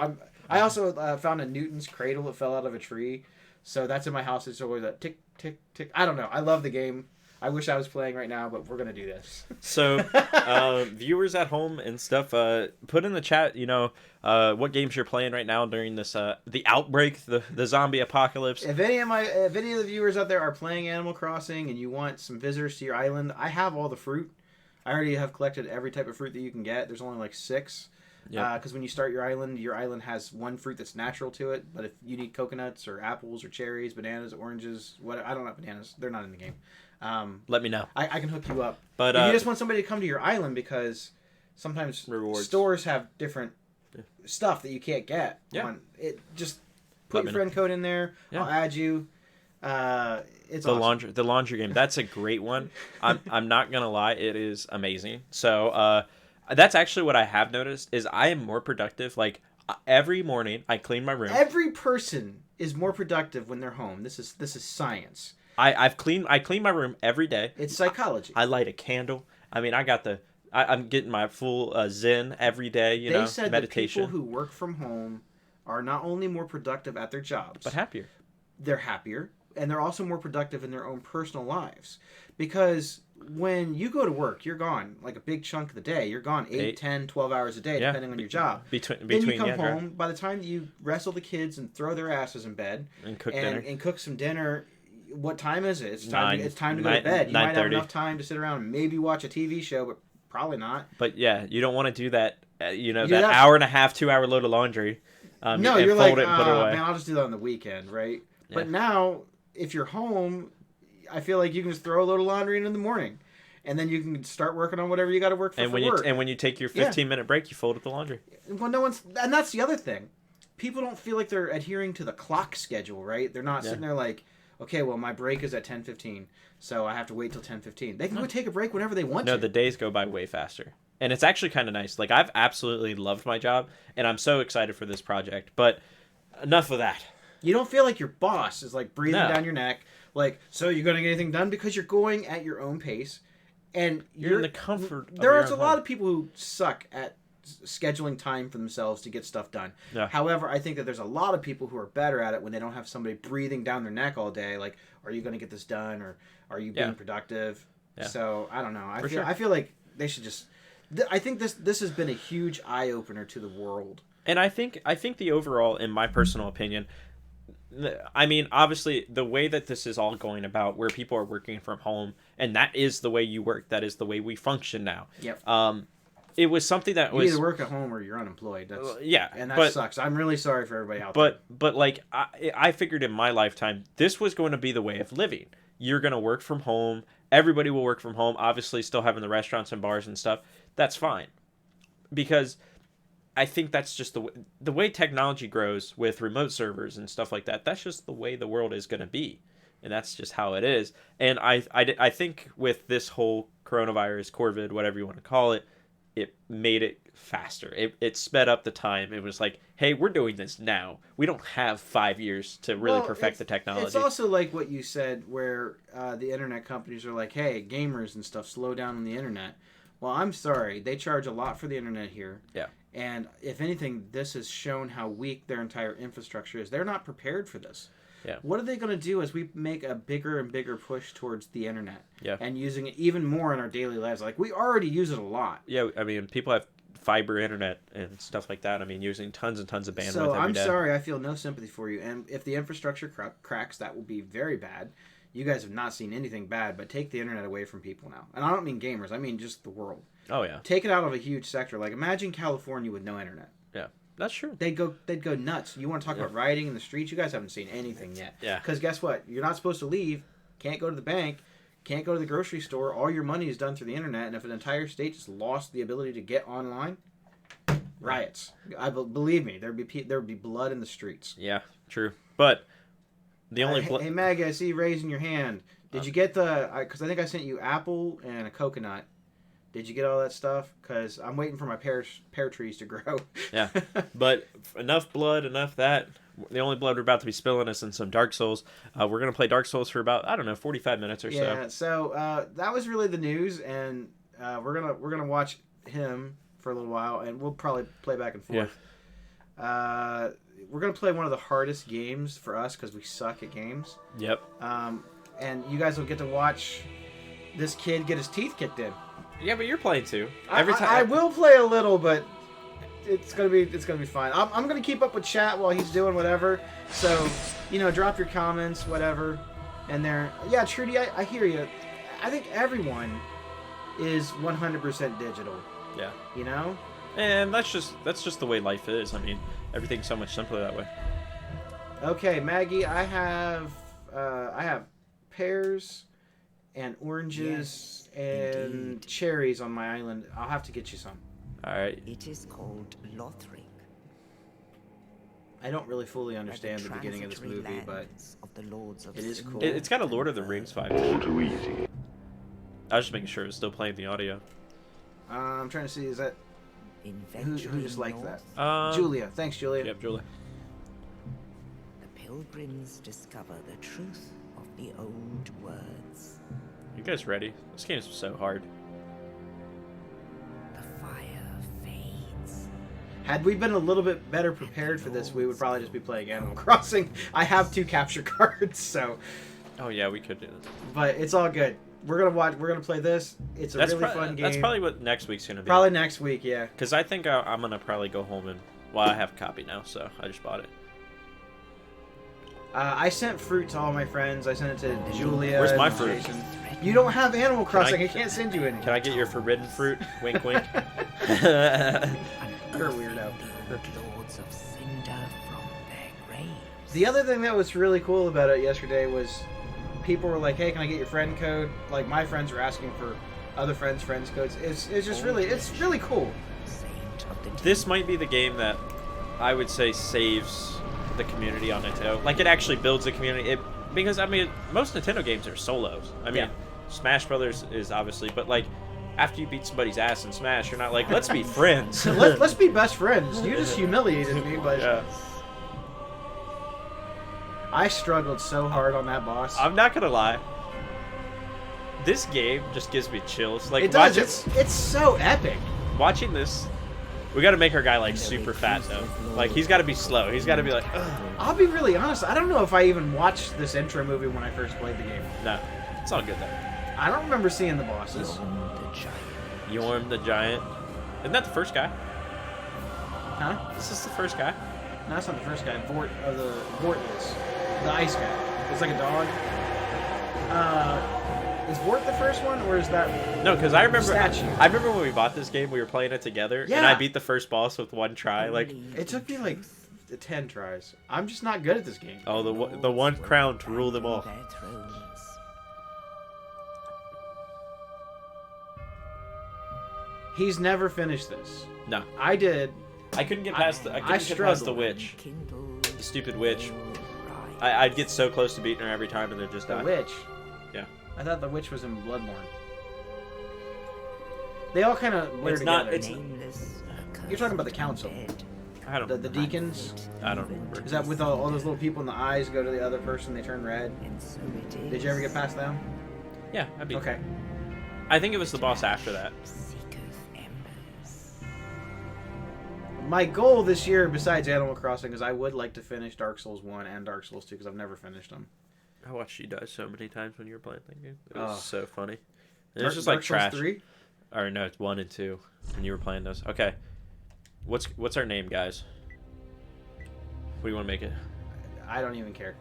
I also found a Newton's cradle that fell out of a tree. So that's in my house. It's always that tick tick tick. I don't know. I love the game. I wish I was playing right now, but we're gonna do this. So, viewers at home and stuff, put in the chat, what games you're playing right now during this, the outbreak, the zombie apocalypse. If any of the viewers out there are playing Animal Crossing and you want some visitors to your island, I have all the fruit. I already have collected every type of fruit that you can get. There's only like 6. Yeah. Because when you start your island has one fruit that's natural to it. But if you need coconuts or apples or cherries, bananas, oranges, I don't have bananas. They're not in the game. Let me know. I can hook you up. But if you just want somebody to come to your island because sometimes Rewards. stores have different stuff that you can't get. Yeah. Just Let put me your friend code in there. Yeah. I'll add you. It's the awesome. laundry game. That's a great one. I'm not gonna lie, it is amazing. So that's actually what I have noticed is I am more productive. Like every morning, I clean my room. Every person is more productive when they're home. This is science. I clean my room every day. It's psychology. I light a candle. I mean, I'm getting my full Zen every day. They said meditation. that people who work from home are not only more productive at their jobs, but happier. They're happier, and they're also more productive in their own personal lives. Because when you go to work, you're gone like a big chunk of the day. You're gone 8, 10, 12 hours a day, depending on your job. Between then you come home. By the time you wrestle the kids and throw their asses in bed and cook dinner and cook some dinner, what time is it? It's time to go to bed. You might have 9:30. enough time to sit around and maybe watch a TV show, but probably not. But yeah, you don't want to do that. Yeah. That hour and a half, 2 hour load of laundry. No, and you're fold like, it and put it away. man, I'll just do that on the weekend, right? Yeah. But now, if you're home, I feel like you can just throw a load of laundry in the morning, and then you can start working on whatever you got to work for. And when work. when you take your 15-minute break, you fold up the laundry. Well, and that's the other thing. People don't feel like they're adhering to the clock schedule, right? They're not sitting there like, okay, well, my break is at 10:15, so I have to wait till 10:15. They can go take a break whenever they want to. No, the days go by way faster. And it's actually kind of nice. Like, I've absolutely loved my job, and I'm so excited for this project. But enough of that. You don't feel like your boss is like breathing No. down your neck, like, so you're going to get anything done because you're going at your own pace. And You're in the comfort of There your are a own lot home. of people who suck at scheduling time for themselves to get stuff done. Yeah. However, I think that there's a lot of people who are better at it when they don't have somebody breathing down their neck all day. Like, are you going to get this done, or are you being productive? Yeah. So I don't know. For sure. I feel like they should just. I think this has been a huge eye opener to the world. And I think the overall, in my personal opinion, I mean, obviously, the way that this is all going about, where people are working from home, and that is the way you work. That is the way we function now. Yep. It was something that was you either work at home or you're unemployed. That's and that but, sucks. I'm really sorry for everybody out there. But like I figured in my lifetime, this was going to be the way of living. You're going to work from home. Everybody will work from home. Obviously, still having the restaurants and bars and stuff. That's fine, because I think that's just the way technology grows with remote servers and stuff like that. That's just the way the world is going to be, and that's just how it is. And I think with this whole coronavirus, Corvid, whatever you want to call it, it made it faster. It sped up the time. It was like, hey, we're doing this now. We don't have 5 years to really perfect the technology. It's also like what you said, where the internet companies are like, hey, gamers and stuff, slow down on the internet. Well, I'm sorry. They charge a lot for the internet here. Yeah. And if anything, this has shown how weak their entire infrastructure is. They're not prepared for this. Yeah. What are they going to do as we make a bigger and bigger push towards the internet? Yeah. And using it even more in our daily lives? Like, we already use it a lot. Yeah, I mean, people have fiber internet and stuff like that. I mean, using tons and tons of bandwidth so every day. I'm sorry, I feel no sympathy for you. And if the infrastructure cracks, that will be very bad. You guys have not seen anything bad, but take the internet away from people now. And I don't mean gamers, I mean just the world. Oh, yeah. Take it out of a huge sector. Like, imagine California with no internet. Yeah, that's true. They'd go nuts. You want to talk about rioting in the streets? You guys haven't seen anything yet. Yeah. Because guess what? You're not supposed to leave. Can't go to the bank. Can't go to the grocery store. All your money is done through the internet. And if an entire state just lost the ability to get online, riots. Believe me, there would be blood in the streets. Yeah, true. But the only hey Maggie, I see you raising your hand. Did you get because I think I sent you apple and a coconut. Did you get all that stuff? Because I'm waiting for my pear trees to grow. Yeah, but enough blood, enough that. The only blood we're about to be spilling is in some Dark Souls. We're going to play Dark Souls for about, 45 minutes or so. Yeah, so that was really the news, and we're gonna watch him for a little while, and we'll probably play back and forth. Yeah. We're going to play one of the hardest games for us because we suck at games. Yep. And you guys will get to watch this kid get his teeth kicked in. Yeah, but you're playing too. I will play a little, but it's gonna be fine. I'm gonna keep up with chat while he's doing whatever. So, drop your comments, whatever. And there, yeah, Trudy, I hear you. I think everyone is 100% digital. Yeah. And that's just the way life is. I mean, everything's so much simpler that way. Okay, Maggie, I have pears and oranges and cherries on my island. I'll have to get you some. All right. It is called Lothric. I don't really fully understand the beginning of this movie, but it is cool. It's got a Lord of the Rings vibe. All too easy. I was just making sure it was still playing the audio. I'm trying to see, is that who just liked that? Um, Julia. Thanks, Julia. Yep, Julia. The pilgrims discover the truth of the old words. You guys ready? This game is so hard. The fire fades. Had we been a little bit better prepared for this, we would probably just be playing Animal Crossing. I have 2 capture cards, so. Oh yeah, we could do that. But it's all good. We're gonna play this. It's a really fun game. That's probably what next week's gonna be. Probably next week, yeah. Because I think I'm gonna probably go home and I have a copy now, so I just bought it. I sent fruit to all my friends. I sent it to Julia. Where's my and fruit? Jason. You don't have Animal Crossing. I can't send you any. Can I get your forbidden fruit? Wink, wink. You're a weirdo. The old lords of Cinder from their graves. The other thing that was really cool about it yesterday was people were like, "Hey, can I get your friend code?" Like my friends were asking for other friends' codes. It's just really cool. This might be the game that I would say saves the community on Nintendo. Like, it actually builds a community. Because, I mean, most Nintendo games are solos. I mean, Smash Brothers is obviously, but, like, after you beat somebody's ass in Smash, you're not like, let's be friends. let's be best friends. You just humiliated me, but... Yeah. I struggled so hard on that boss. I'm not gonna lie. This game just gives me chills. Like, it does. It's so epic. Watching this... We gotta make our guy, like, super fat, though. Like, he's gotta be slow. He's gotta be like, ugh. I'll be really honest. I don't know if I even watched this intro movie when I first played the game. No. It's all good, though. I don't remember seeing the bosses. Yorm the Giant. Isn't that the first guy? Huh? Is this the first guy? No, that's not the first guy. Vort is the ice guy. It's like a dog. Is Vort the first one, or is that No, because I remember. statue? I remember when we bought this game, we were playing it together, and Yeah. I beat the first boss with one try. Like, It took me like 10 tries. I'm just not good at this game. oh, the one crown to rule them all. Their thrones. He's never finished this. No, I did. I couldn't get past the. I couldn't get past the struggled. witch, Kindled the stupid witch. bright. I'd get so close to beating her every time, and then just The die. witch. Yeah. I thought the witch was in Bloodborne. They all kind of blur It's not- together. it's- Nameless, You're talking about the council. dead. I don't. The deacons. I don't remember. Is that with all those little people in the eyes go to the other person, they turn red? And so it is. Did you ever get past them? Yeah, I beat. Okay. I think it was the boss after that. Seeketh embers. My goal this year, besides Animal Crossing, is I would like to finish Dark Souls 1 and Dark Souls 2 because I've never finished them. I watched you die so many times when you were playing that game. It was Oh. so funny. It Dark, was just like Dark Souls trash. 3? Or no, it's 1 and 2 when you were playing those. Okay, what's our name, guys? What do you want to make it? I don't even care.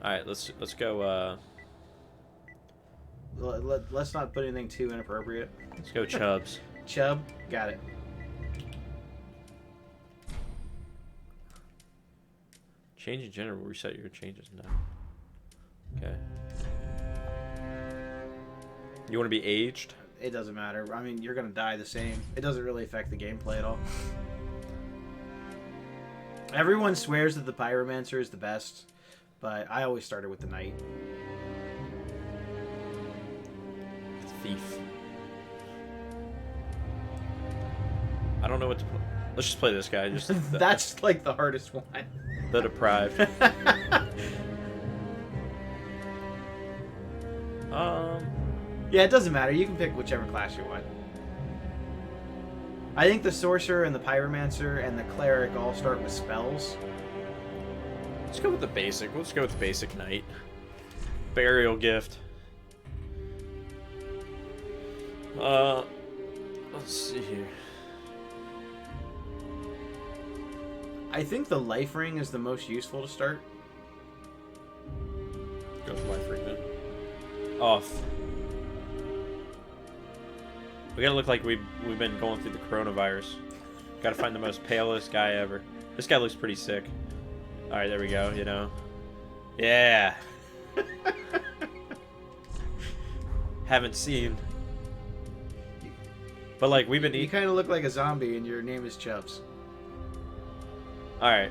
All right, let's go. Let's not put anything too inappropriate. Let's go Chubbs. Chubb, got it. Changing gender will reset your changes now. Okay. You want to be aged? It doesn't matter. I mean, you're gonna die the same. It doesn't really affect the gameplay at all. Everyone swears that the Pyromancer is the best, but I always started with the Knight. Thief. I don't know what to play. Let's just play this guy. Just That's like the hardest one. the deprived. Yeah, it doesn't matter. You can pick whichever class you want. I think the Sorcerer and the Pyromancer and the Cleric all start with spells. Let's go with the basic. Let's go with the basic knight. Burial gift. Let's see here. I think the Life Ring is the most useful to start. Go with life ring then. Off. We gotta look like we've been going through the coronavirus. Gotta find the most palest guy ever. This guy looks pretty sick. All right, there we go. You know. Yeah. Haven't seen. But like we've been You eating. kind of look like a zombie, and your name is Chubbs. All right.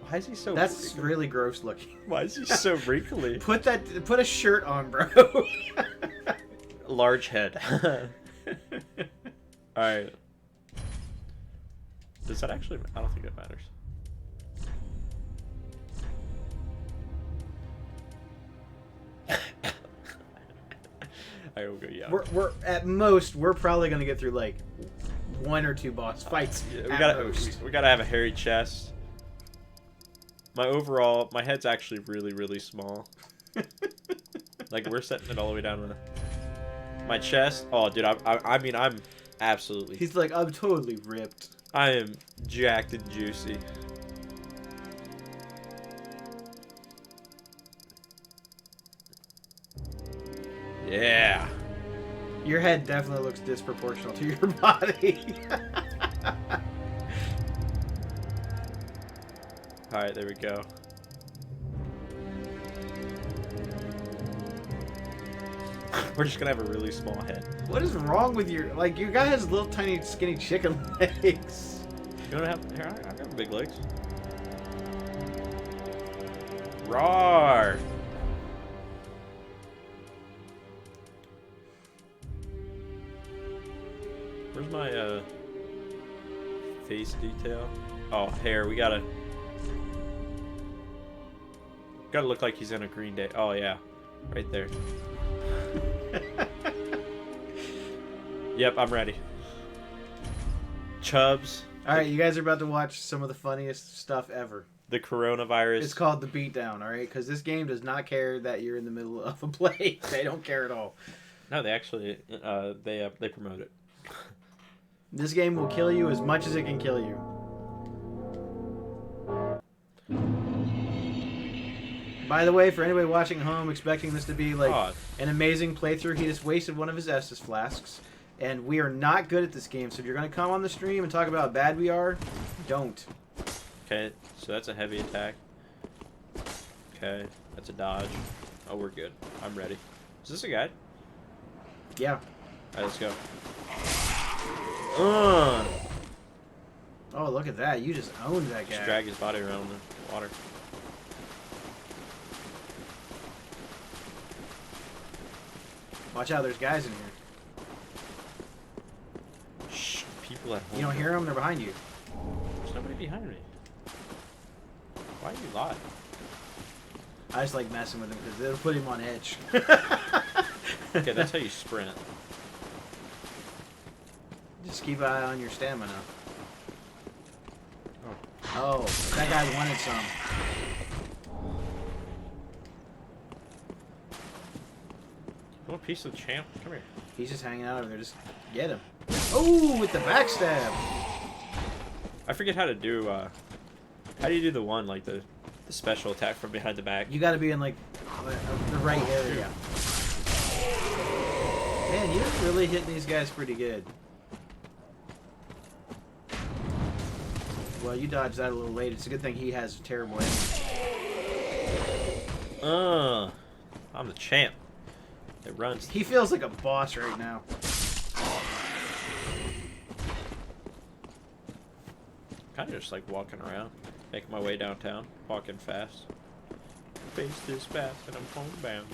Why is he so? That's wrinkly? really gross looking. Why is he so wrinkly? Put a shirt on, bro. Large head. All right. Does that actually? I don't think it matters. I will go. Yeah. we're at most we're probably gonna get through like 1 or 2 boss fights. Yeah, at most. we gotta have a hairy chest. My head's actually really small. Like we're setting it all the way down to my chest. Oh, dude, I mean, I'm absolutely. He's like, I'm totally ripped. I am jacked and juicy. Yeah. Your head definitely looks disproportional to your body. All right, there we go. We're just gonna have a really small head. What is wrong with your your guy has little tiny skinny chicken legs. You don't have here. I got big legs. Roar! Where's my face detail? Oh, hair. We gotta look like he's in a Green Day. Oh yeah, right there. Yep, I'm ready. Chubbs. All right, you guys are about to watch some of the funniest stuff ever. The coronavirus. It's called the Beatdown, all right? Because this game does not care that you're in the middle of a play. They don't care at all. No, they actually they promote it. This game will kill you as much as it can kill you. By the way, for anybody watching at home expecting this to be like Oh, an amazing playthrough, he just wasted one of his Estus flasks. And we are not good at this game, so if you're going to come on the stream and talk about how bad we are, don't. okay, so that's a heavy attack. Okay, that's a dodge. Oh, we're good. I'm ready. Is this a guy? Yeah. Alright, let's go. Oh, look at that. You just owned that Just guy. drag his body around the water. Watch out, there's guys in here. Shh, people at home. You don't hear them? They're behind you. There's nobody behind me. Why do you lie? I just like messing with him because it'll put him on edge. Okay, that's how you sprint. Just keep an eye on your stamina. Oh. Oh, that guy wanted some. You want a piece of the champ? Come here. He's just hanging out over there. Just get him. Oh, with the backstab. I forget how to do, how do you do the one, like the special attack from behind the back? You got to be in like the right area. Man, you're really hitting these guys pretty good. Well, you dodged that a little late. It's a good thing he has terrible aim. I'm the champ. It runs. He feels like a boss right now. Kind of just like walking around, making my way downtown, walking fast. Face this fast and I'm homebound.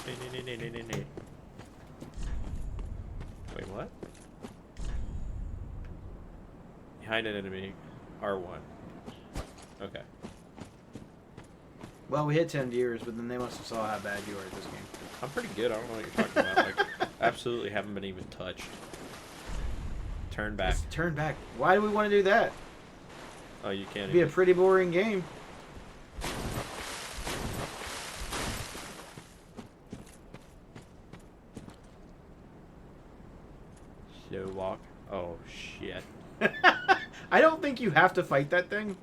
Wait, what? Behind an enemy, R1. Okay. Well, we hit 10 viewers, but then they must have saw how bad you are at this game. I'm pretty good. I don't know what you're talking about. Like, absolutely haven't been even touched. Turn back. Let's turn back. Why do we want to do that? Oh, you can't It'd be a even. pretty boring game. Slow walk. Oh, shit. I don't think you have to fight that thing.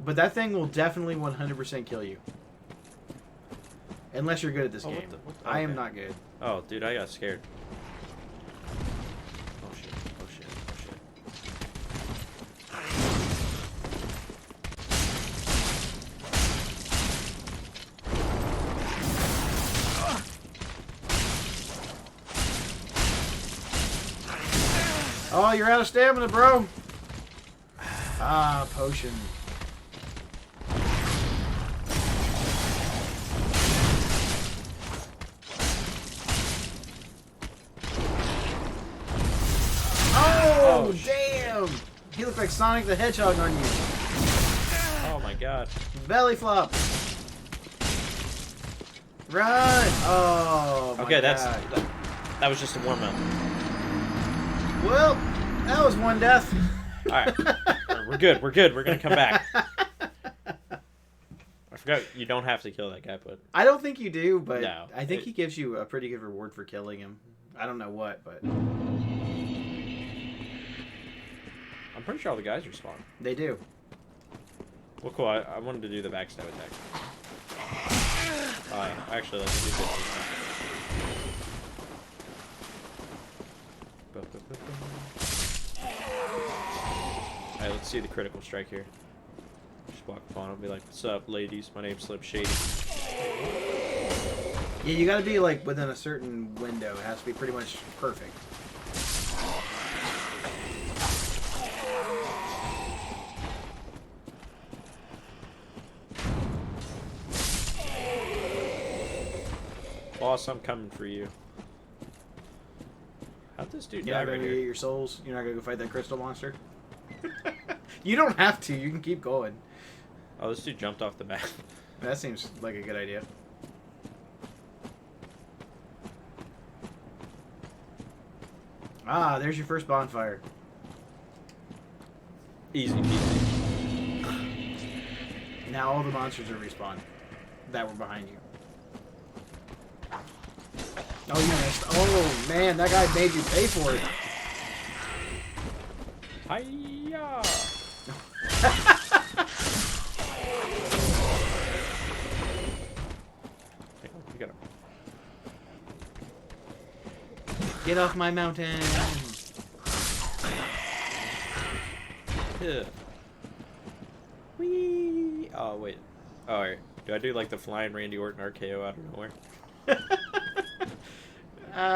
But that thing will definitely 100% kill you. Unless you're good at this Oh, game. what the- I am okay. not good. Oh, dude, I got scared. Oh, shit. Oh, shit. Oh, shit. Oh, you're out of stamina, bro. Ah, potion. Oh, Oh, damn. He looked like Sonic the Hedgehog on you. Oh, my God. Belly flop. Run. Oh, my Okay, God. that was just a warm-up. Well, that was one death. Alright. We're good. We're good. We're going to come back. I forgot you don't have to kill that guy, but... I don't think you do, but No. I think he gives you a pretty good reward for killing him. I don't know what, but I'm pretty sure all the guys respawn. they do. Well, cool. I wanted to do the backstab attack. Alright, actually, let's do this. Alright, let's see the critical strike here. Just walk up on him and be like, "What's up, ladies? My name's Slim Shady." Yeah, you gotta be like within a certain window. It has to be pretty much perfect. Boss, I'm coming for you. How'd this dude You're die not right gonna get here? your souls. You're not gonna go fight that crystal monster. You don't have to. You can keep going. Oh, this dude jumped off the map. That seems like a good idea. Ah, there's your first bonfire. Easy peasy. Now all the monsters are respawned that were behind you. Oh, you missed. Oh, man, that guy made you pay for it. Hiya! You gotta. Get off my mountain. Yeah. Whee! Oh wait. Oh, alright. Do I do like the flying Randy Orton RKO out of nowhere?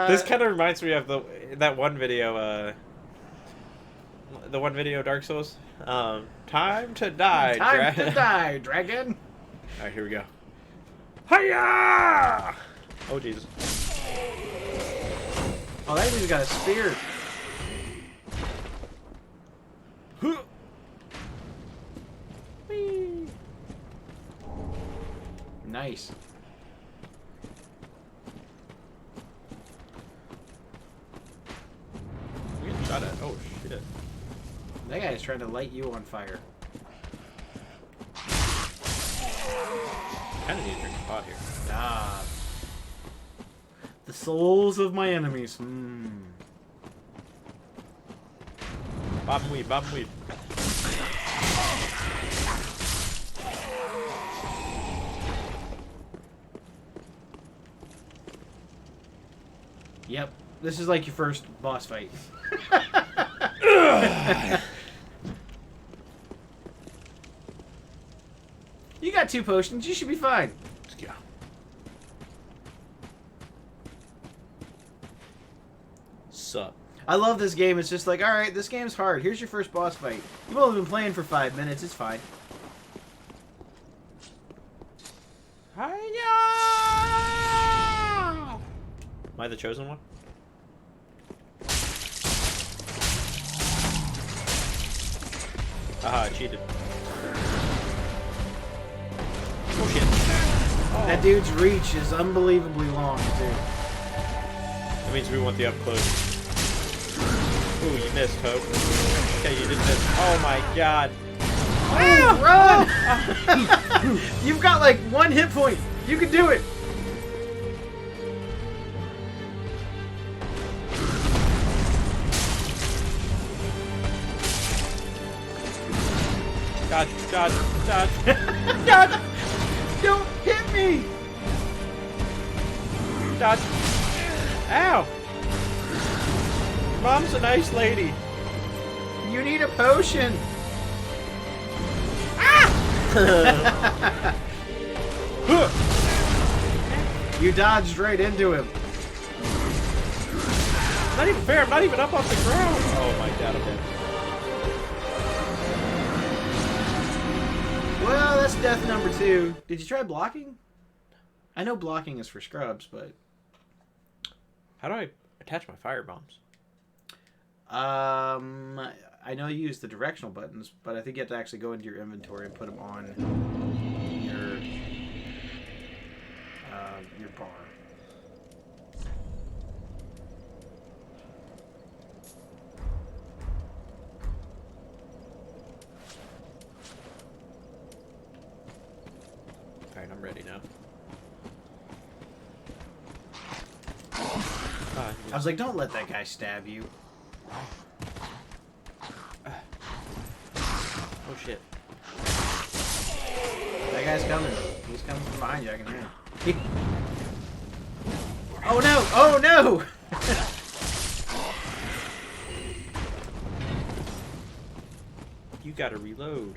This kind of reminds me of that one video. The one video Dark Souls. Time to die. Time to die, dragon. All right, here we go. Hiya! Oh Jesus. Oh, that dude's got a spear. Huh. Whee! Nice. We get shot at. Oh shit. That guy's trying to light you on fire. Kind of need to drink a pot here. Ah. The souls of my enemies. Bob and weed, bob and weed. Yep. This is like your first boss fight. You got 2 potions. You should be fine. Let's go. Sup. I love this game. It's just like, alright, this game's hard. Here's your first boss fight. You've only been playing for 5 minutes. It's fine. Hiya! Am I the chosen one? Aha, I cheated. Oh shit. Oh. That dude's reach is unbelievably long, too. That means we want the up close. Ooh, you missed, Hope. Okay, you did miss. Oh my god. Run! You've got like 1 hit point. You can do it. Dodge, dodge, dodge. Dodge! Don't hit me! Dodge. Ow! Your mom's a nice lady. You need a potion. You dodged right into him. Not even fair, I'm not even up off the ground. Oh my god, I'm dead. Well, that's death number 2. Did you try blocking? I know blocking is for scrubs, but... How do I attach my fire bombs? I know you use the directional buttons, but I think you have to actually go into your inventory and put them on your bar. Alright, I'm ready now. I was like, don't let that guy stab you. Oh shit. That guy's coming. He's coming from behind you. I can hear him. Oh no! Oh no! You gotta reload.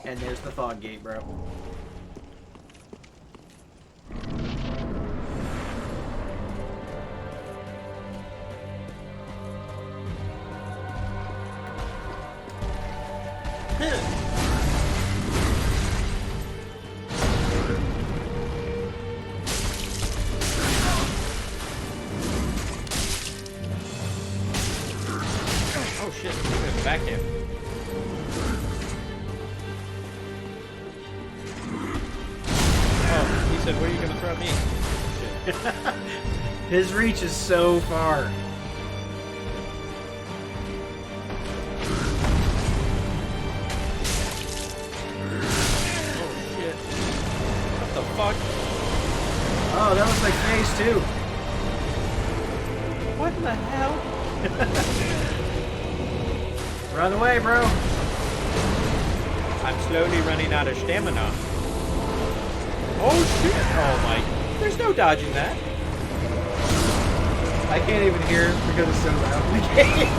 And there's the fog gate, bro. Oh shit, look at the backhand. Oh, he said, where are you gonna throw me? Shit. His reach is so far. Oh shit. What the fuck? Oh, that was like phase 2. What the hell? Run away, bro. I'm slowly running out of stamina. Oh shit! Oh my! There's no dodging that. I can't even hear it because it's so loud in the game.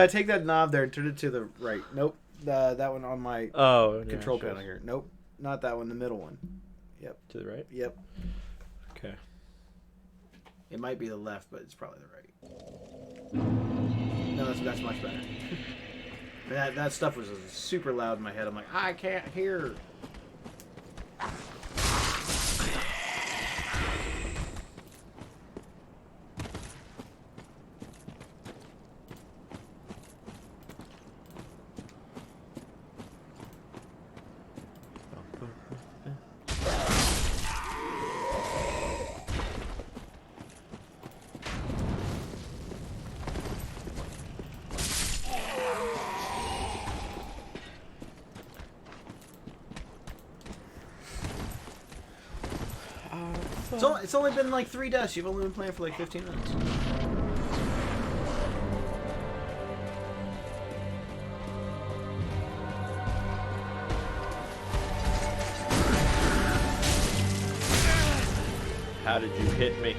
Take that knob there and turn it to the right. Nope. That one on my control panel here. Nope. Not that one. The middle one. Yep. To the right. Yep. Okay. It might be the left, but it's probably the right. No, that's much better. that stuff was super loud in my head. I'm like, I can't hear. It's only been like 3 deaths. You've only been playing for like 15 minutes. How did you hit me?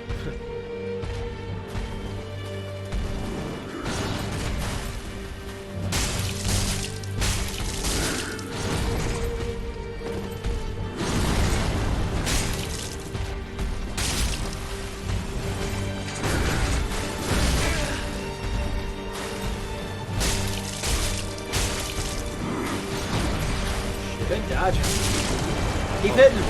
Good dodge. Keep hitting him.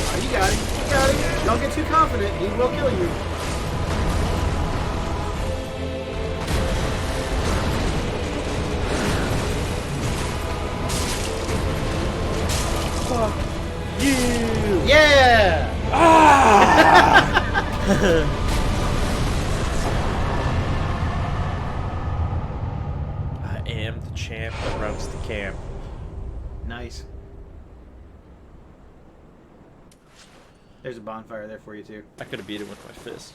Oh, you got it. You got it. Don't get too confident. He will kill you. Fuck you! Yeah! I am the champ that runs the camp. Nice. There's a bonfire there for you too. I could have beat him with my fist.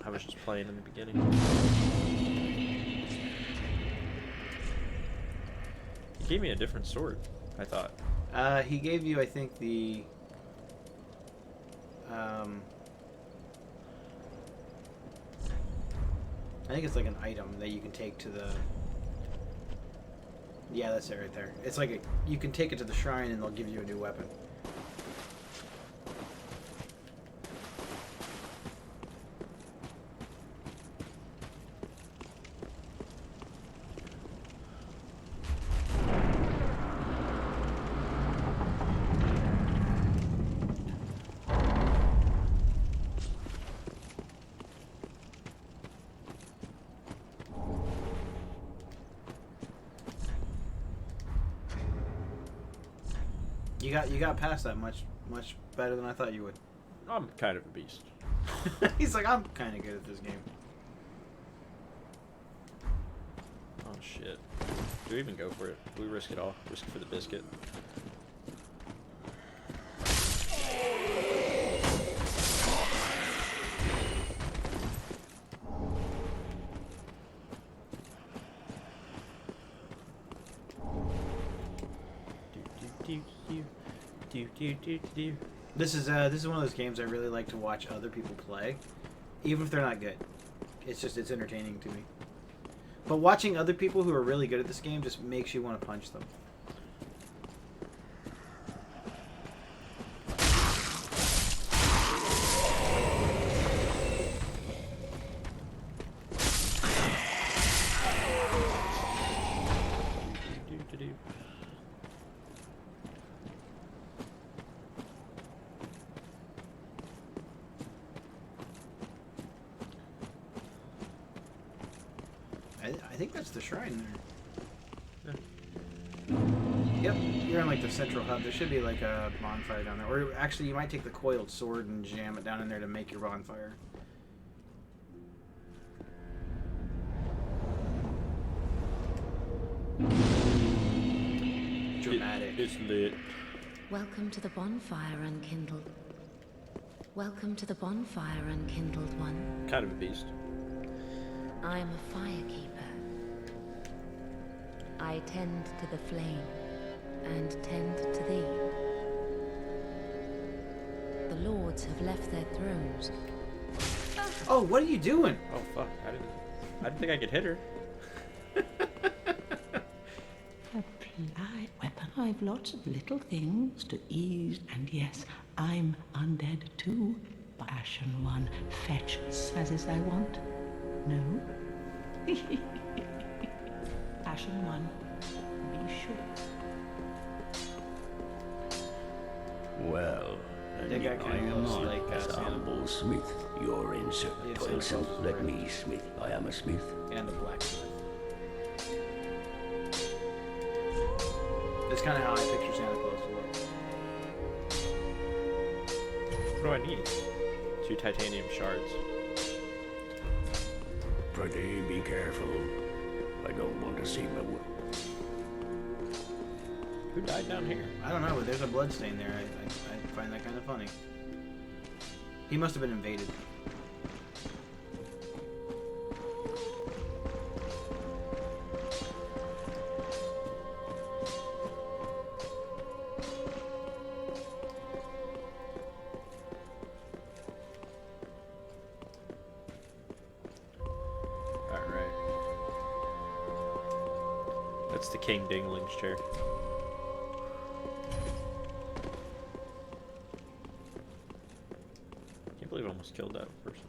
I was just playing in the beginning. He gave me a different sword, I thought. He gave you, I think, the... I think it's like an item that you can take to the... Yeah, that's it right there. It's like you can take it to the shrine and they'll give you a new weapon. You got past that much better than I thought you would. I'm kind of a beast. He's like, I'm kind of good at this game. Oh shit. Do we even go for it? Do we risk it all? Risk it for the biscuit? This is one of those games I really like to watch other people play, even if they're not good. It's entertaining to me. But watching other people who are really good at this game just makes you want to punch them. I think that's the shrine there. Yep, you're in like the central hub. There should be like a bonfire down there. Or actually, you might take the coiled sword and jam it down in there to make your bonfire. Dramatic. It's lit. Welcome to the bonfire, unkindled. Welcome to the bonfire, unkindled one. Kind of a beast. I am a firekeeper. I tend to the flame, and tend to thee. The lords have left their thrones. Oh, what are you doing? Oh fuck! I didn't think I could hit her. A polite weapon. I've lots of little things to ease, and yes, I'm undead too. Ashen one, fetch as I want. No? Ashen one, be sure. Well, That and guy I kinda am looks not like, a humble smith. You're in Sir Yes, Poison. yes, Let right. me smith. I am a smith. And a blacksmith. That's kind of how I picture Santa Claus to look. What do I need? 2 titanium shards. Prithee, be careful. I don't want to see my work. Who died down here? I don't know, but there's a blood stain there. I find that kind of funny. He must have been invaded. Alright. That's the King Dingling's chair. Can't believe I almost killed that person.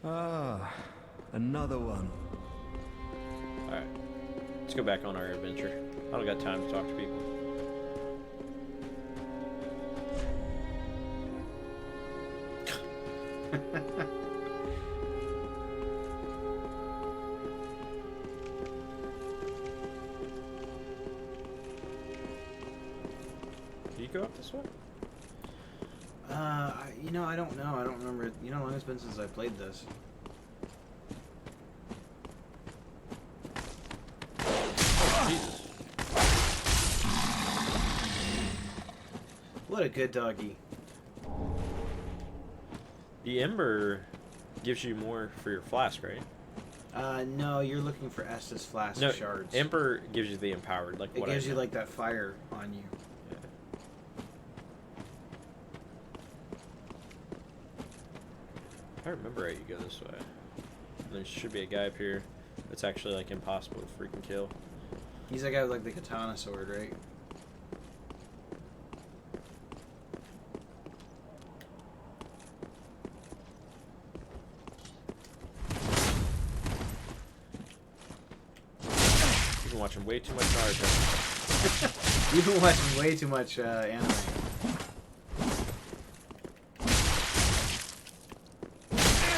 Ah, another one. Alright. Let's go back on our adventure. I don't got time to talk to people. Do you go up this way? You know, I don't know. I don't remember. You know how long it's been since I played this. Jesus. What a good doggy. The Ember gives you more for your flask, right? No, you're looking for Estus Flask No, shards. Ember gives you the empowered, like It what gives I you know. like that fire on you. Yeah. If I remember right, you go this way. And there should be a guy up here that's actually like impossible to freaking kill. He's that guy with like the katana sword, right? You've been watching way too much Naruto. You've been watching way too much anime.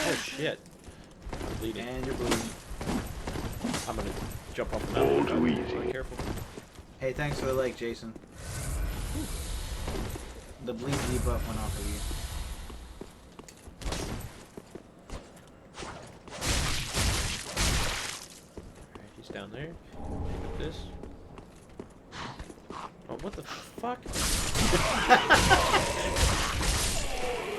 Oh shit. I'm bleeding. And you're bleeding. I'm gonna jump off the mountain. All too easy. Be careful. Hey, thanks for the like, Jason. The bleed debuff went off of you. Alright, he's down there. Pick up this. Oh, what the fuck?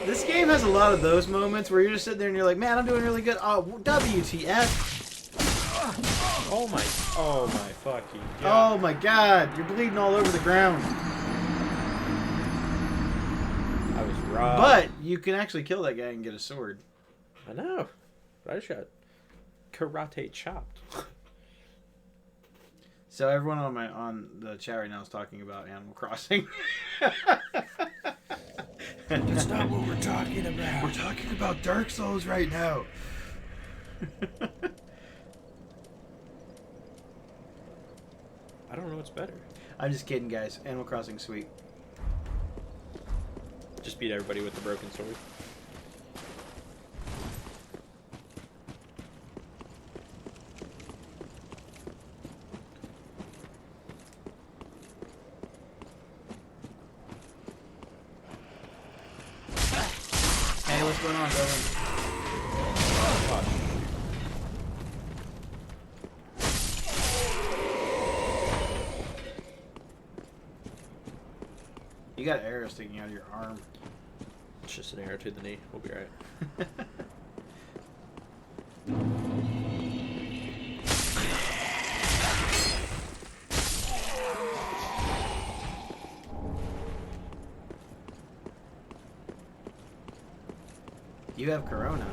This game has a lot of those moments where you're just sitting there and you're like, man, I'm doing really good. Oh, WTF. Oh my fucking Oh god. my god, you're bleeding all over the ground. I was robbed. But you can actually kill that guy and get a sword. I know. I just got karate chopped. So everyone on the chat right now is talking about Animal Crossing. That's not what we're talking about. We're talking about Dark Souls right now. I don't know what's better. I'm just kidding, guys. Animal Crossing sweet. Just beat everybody with the broken sword. going on, Dylan? You got arrows sticking out of your arm. It's just an arrow to the knee. We'll be alright. You have Corona.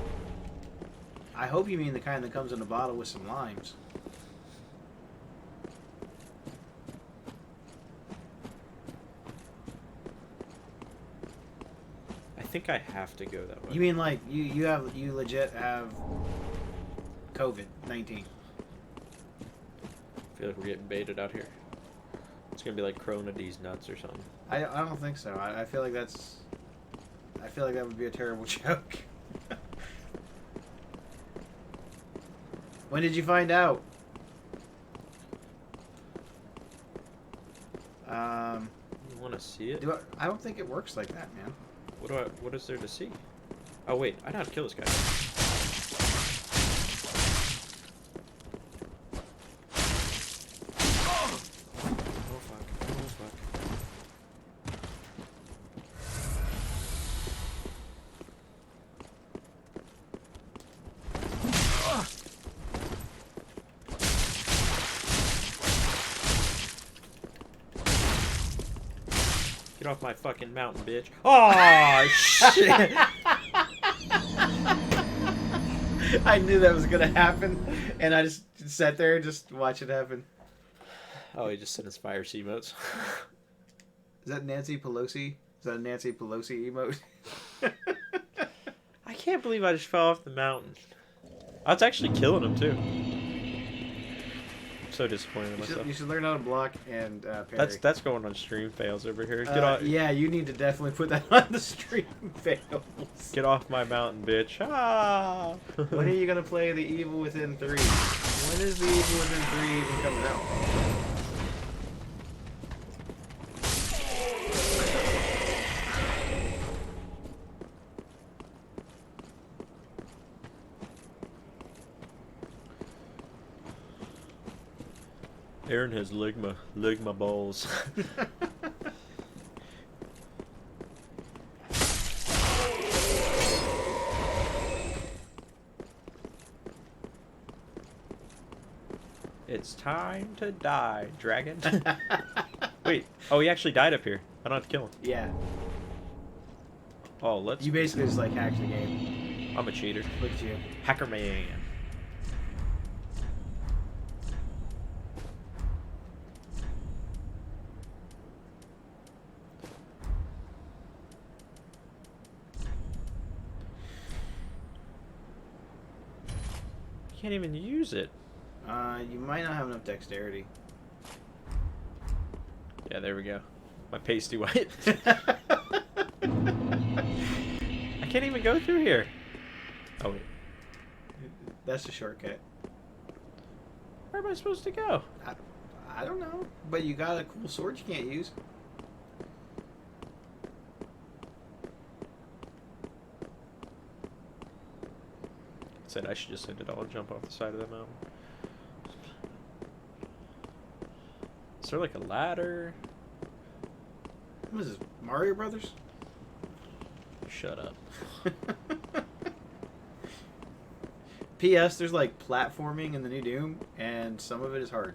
I hope you mean the kind that comes in a bottle with some limes. I think I have to go that way. You mean like you legit have COVID-19? I feel like we're getting baited out here. It's gonna be like Corona D's nuts or something. I don't think so. I feel like that's. I feel like that would be a terrible joke. When did you find out? You want to see it? I don't think it works like that, man. What is there to see? Oh wait, I know how to kill this guy. Oh fuck! Oh fuck! Get off my fucking mountain, bitch! Oh shit! I knew that was gonna happen, and I just sat there and just watch it happen. Oh, he just sent his fire sea emotes. Is that Nancy Pelosi? Is that a Nancy Pelosi emote? I can't believe I just fell off the mountain. I was actually killing him too. I'm so disappointed in myself. You should learn how to block and parry. That's going on stream fails over here. Get off! Yeah, you need to definitely put that on the stream fails. Get off my mountain, bitch! Ah! When are you gonna play The Evil Within 3? When is The Evil Within 3 even coming out? Aaron has ligma balls. It's time to die, dragon. Wait, oh, he actually died up here. I don't have to kill him. Yeah. Oh, let's. You basically just like hacked the game. I'm a cheater. Look at you. Hacker man. Can't even use it. You might not have enough dexterity. Yeah, there we go. My pasty white. I can't even go through here. Oh wait. That's a shortcut. Where am I supposed to go? I don't know, but you got a cool sword you can't use. Said I should just end it all and jump off the side of the mountain. Is there like a ladder? What is this, Mario Brothers? Shut up. P.S. There's like platforming in the new Doom, and some of it is hard.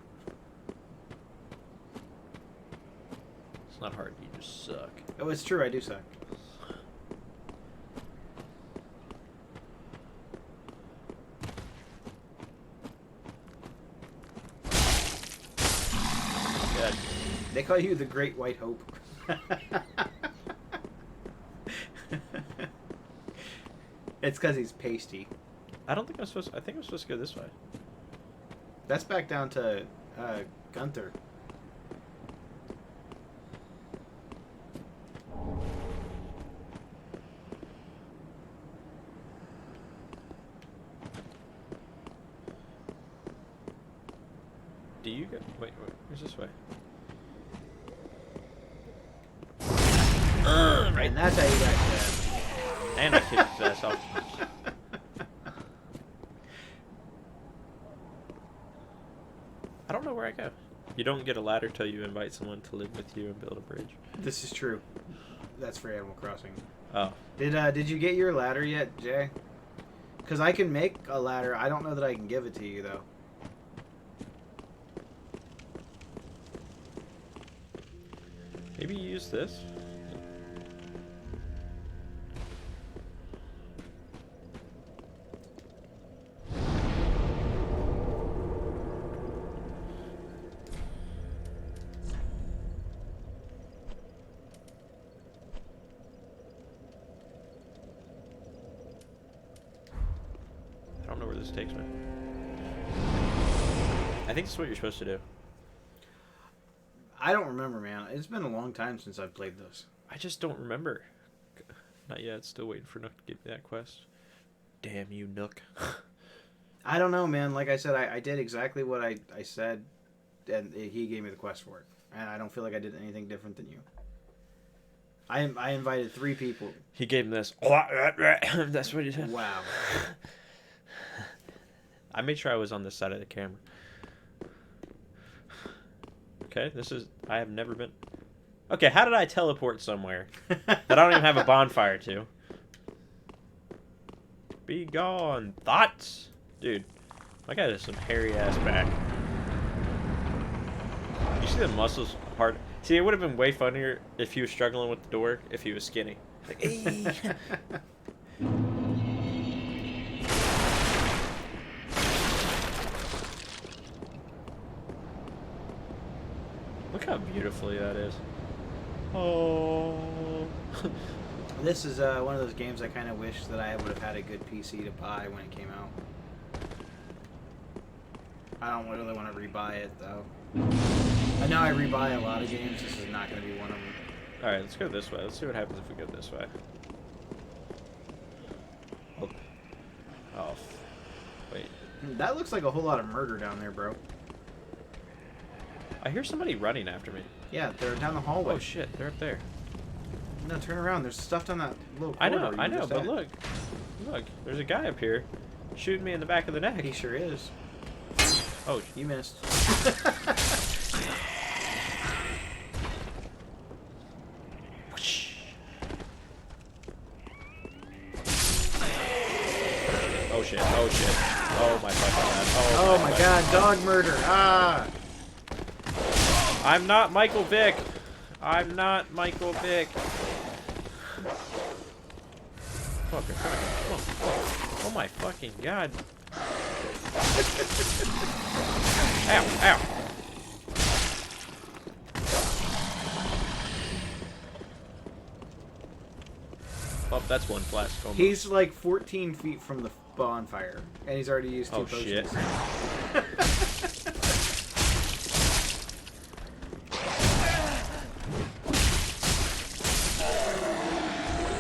It's not hard, you just suck. Oh, it's true, I do suck. Yeah. They call you the Great White Hope. It's because he's pasty. I don't think I'm supposed I think I'm supposed to go this way. That's back down to Gunther. Do you go? Wait, where's this way? Right, and that's how you got And I kicked his ass off. I don't know where I go. You don't get a ladder till you invite someone to live with you and build a bridge. This is true. That's for Animal Crossing. Oh. Did you get your ladder yet, Jay? Because I can make a ladder. I don't know that I can give it to you, though. Maybe you use this? I don't know where this takes me. I think this is what you're supposed to do. I don't remember, man. It's been a long time since I've played this. I just don't remember. Not yet. Still waiting for Nook to give me that quest. Damn you, Nook. I don't know, man. Like I said, I did exactly what I said, and he gave me the quest for it. And I don't feel like I did anything different than you. I invited 3 people. He gave him this. That's what he said. Wow. I made sure I was on this side of the camera. Okay, this is... I have never been... Okay, how did I teleport somewhere that I don't even have a bonfire to? Be gone. Thoughts? Dude, my guy has some hairy-ass back. You see the muscles hard... See, it would have been way funnier if he was struggling with the door if he was skinny. Like, "Ee." Look how beautifully that is. Oh. This is one of those games I kind of wish that I would have had a good PC to buy when it came out. I don't really want to rebuy it, though. I know I rebuy a lot of games. This is not going to be one of them. Alright, let's go this way. Let's see what happens if we go this way. Oh. Oh. Wait. That looks like a whole lot of murder down there, bro. I hear somebody running after me. Yeah, they're down the hallway. Oh shit, they're up there. No, turn around. There's stuff down that little I corridor know, you just but had. look. Look, there's a guy up here shooting me in the back of the neck. He sure is. Oh, You missed. oh shit, oh shit. Oh my fucking god. Oh my god, dog murder. Ah! I'm not Michael Vick. I'm not Michael Vick. Fucker, fucker. Oh my fucking god. Ow, ow. Oh, that's one flask. Oh, He's like 14 feet from the bonfire, and he's already used 2 oh potions. shit.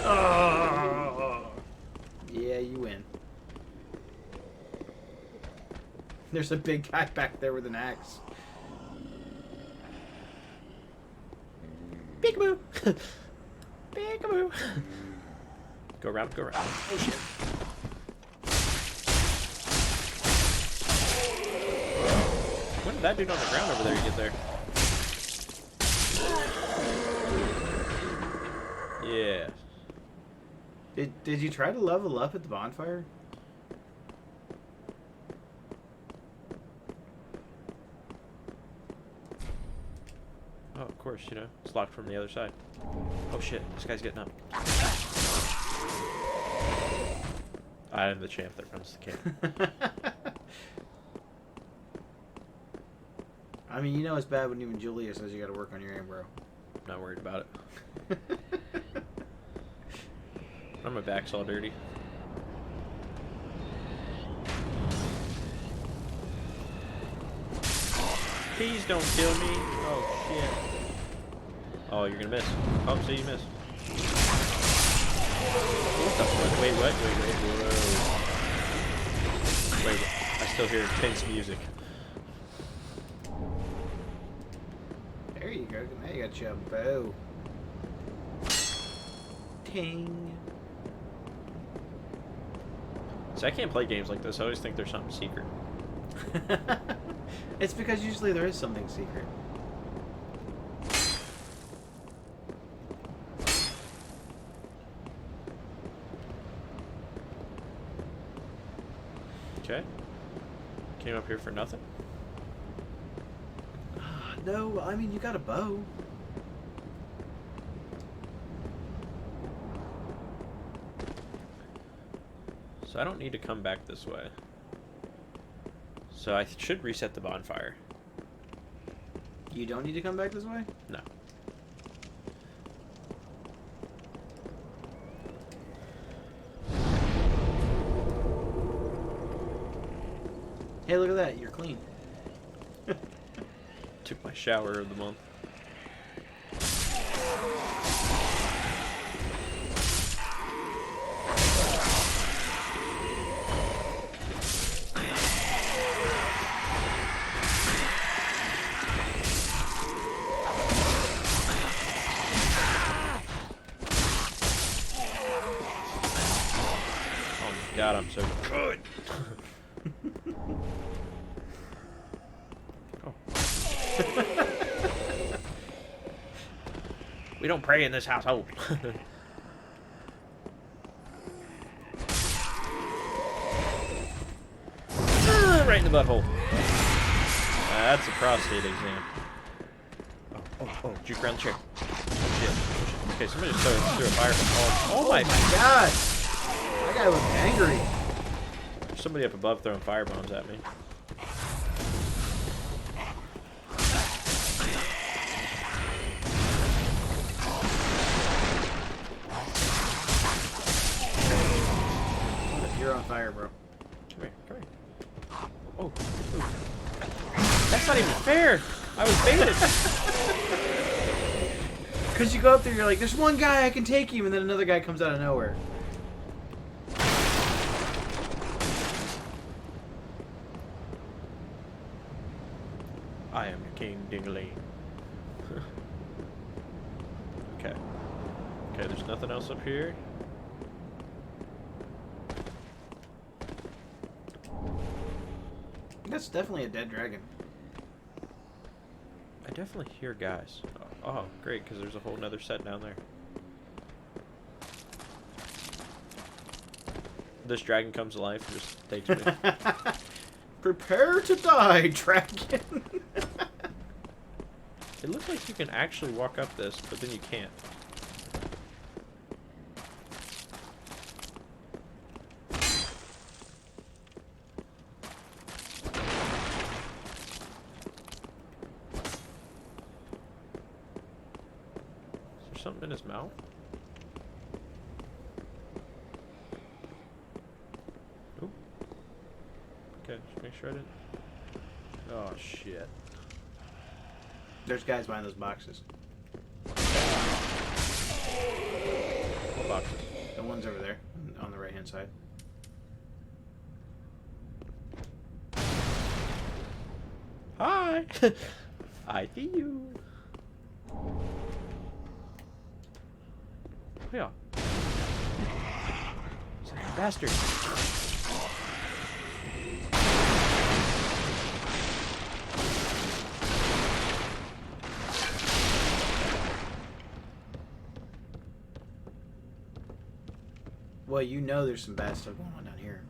Oh. Yeah, you win. There's a big guy back there with an axe. Peekaboo. Peekaboo. Go around, go around. Oh shit. When did that dude on the ground over there get there? Yeah. Did you try to level up at the bonfire? Oh, of course, you know. It's locked from the other side. Oh shit, this guy's getting up. I am the champ that runs the camp. I mean, you know it's bad when even Julia says you gotta work on your aim, bro. Not worried about it. My back's all dirty. Please don't kill me. Oh shit. Oh, you're gonna miss. Oh, see, you missed. What the fuck? Wait, what? Wait, wait. I still hear intense music. There you go. Now you got your bow. Ting. See, I can't play games like this. I always think there's something secret. It's because usually there is something secret. Okay. Came up here for nothing. No, I mean, you got a bow. So I don't need to come back this way. So I should reset the bonfire. You don't need to come back this way? No. Hey, look at that. You're clean. Took my shower of the month. Oh my god, I'm so good. Oh. We don't pray in this household. Right in the butthole. That's a prostate exam. Oh, juke around the chair. Oh, shit. Okay, somebody just threw a fire from all. Oh my God! That guy looked angry. There's somebody up above throwing fire bombs at me. You're on fire, bro. Come here, come here. Oh, ooh. That's not even fair. I was baited. Because you go up there, you're like, there's one guy, I can take him, and then another guy comes out of nowhere. I am your king, Dingaling. Okay. Okay, there's nothing else up here. That's definitely a dead dragon. I definitely hear guys. Oh, great, because there's a whole nother set down there. This dragon comes to life and just takes me. Prepare to die, dragon. It looks like you can actually walk up this, but then you can't. Is there something in his mouth? Oop. Okay, just make sure I didn't. Oh, shit. There's guys behind those boxes. What boxes? The one's over there, on the right-hand side. Hi! I see you. Yeah. Son of a bastard. Well, you know there's some bad stuff going on down here.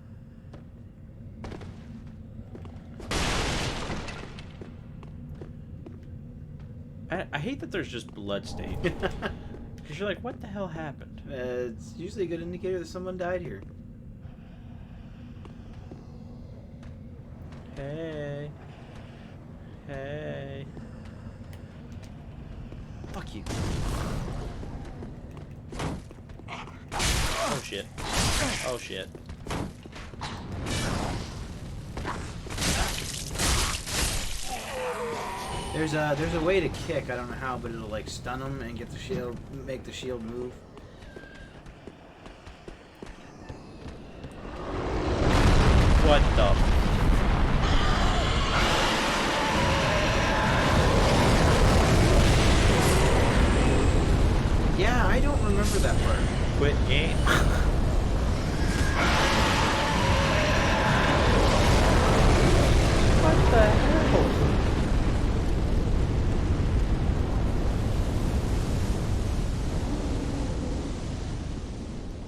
I hate that there's just blood stains. Because you're like, what the hell happened? It's usually a good indicator that someone died here. Hey. Hey. Fuck you. Oh shit. Oh shit. There's a way to kick. I don't know how, but it'll like stun them and get the shield, make the shield move. What the? Yeah, I don't remember that part. Quit game. the hell?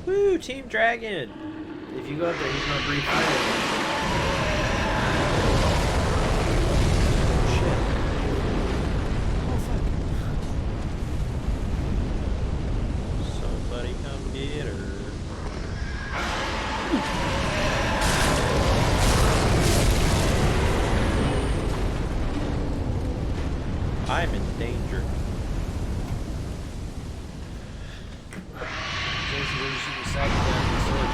Woo, Team Dragon! If you go up there, he's gonna breathe fire. Somebody come get her. I'm in danger. Jason, you should be sagging down the sword.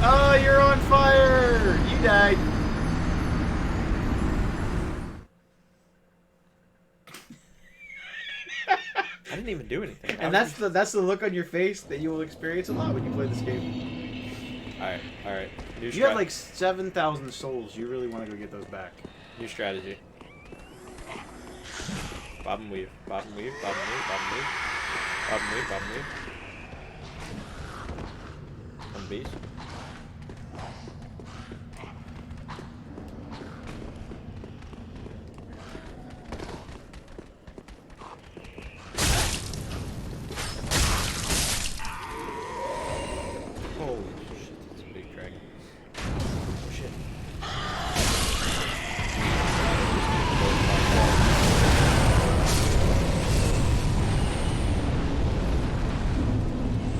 Oh, you're on fire! You died. I didn't even do anything. And that's the look on your face that you will experience a lot when you play this game. Alright, alright. You have like 7,000 souls. You really want to go get those back. New strategy. Bob and weave. Bob and weave. Bob and weave. Bob and weave. Bob and weave. Bob and weave. On beast. Holy shit, that's a big dragon. Oh shit.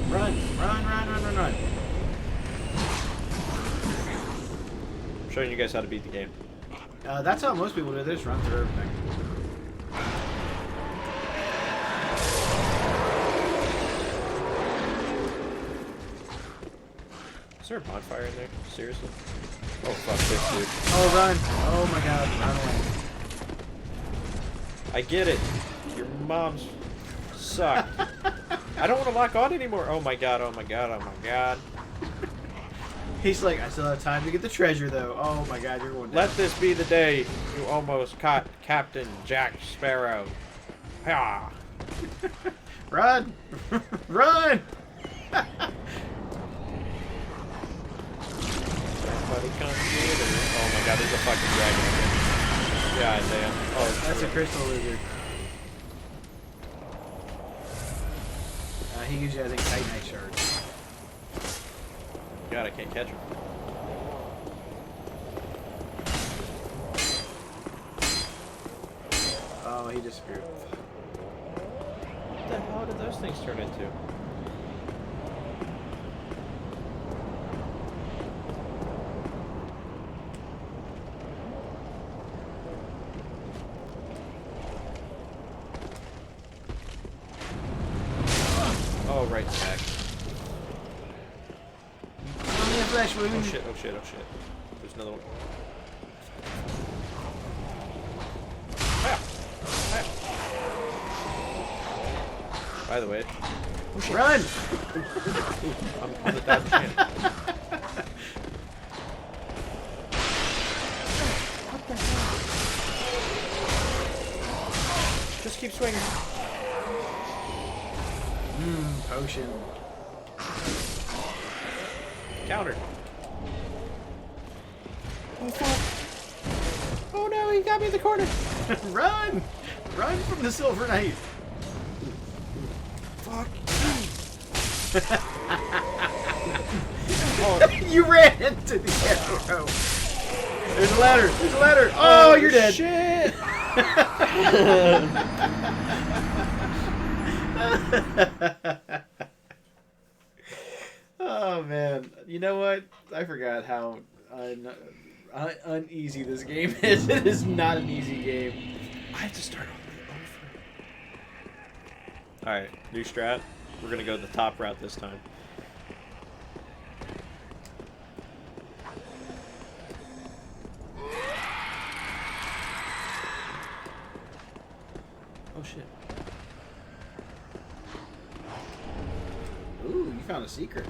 Run! Run! Run! Run! Run! Run! I'm showing you guys how to beat the game. That's how most people do. They just run through everything. Is there a bonfire in there? Seriously? Oh fuck this dude. Oh, run! Oh my god, run away. I get it. Your moms suck. I don't want to lock on anymore. Oh my god, oh my god, oh my god. He's like, I still have time to get the treasure though. Oh my god, you're going down. Let this be the day you almost caught Captain Jack Sparrow. Ha! Run! Run! Somebody come get her. Oh my god, there's a fucking dragon in there. God damn. Oh, That's a crystal lizard. He usually, I think, Titanite shards. God, I can't catch him. Oh, he disappeared. What the hell did those things turn into? Oh, right back. Only a flesh wound. Oh shit, oh shit, oh shit. There's another one. Ah! Ah! By the way, oh shit. Run! I'm the dodge champ. What the hell? Just keep swinging. Potion. Counter. Oh fuck. Oh no, he got me in the corner. Run! Run from the Silver Knight. Fuck. You ran into the arrow. There's a ladder. There's a ladder. Oh, you're dead. Shit. Oh man, you know what? I forgot how uneasy this game is. It is not an easy game. I have to start all the way over. Alright, new strat. We're gonna go the top route this time. Oh shit. Ooh, you found a secret.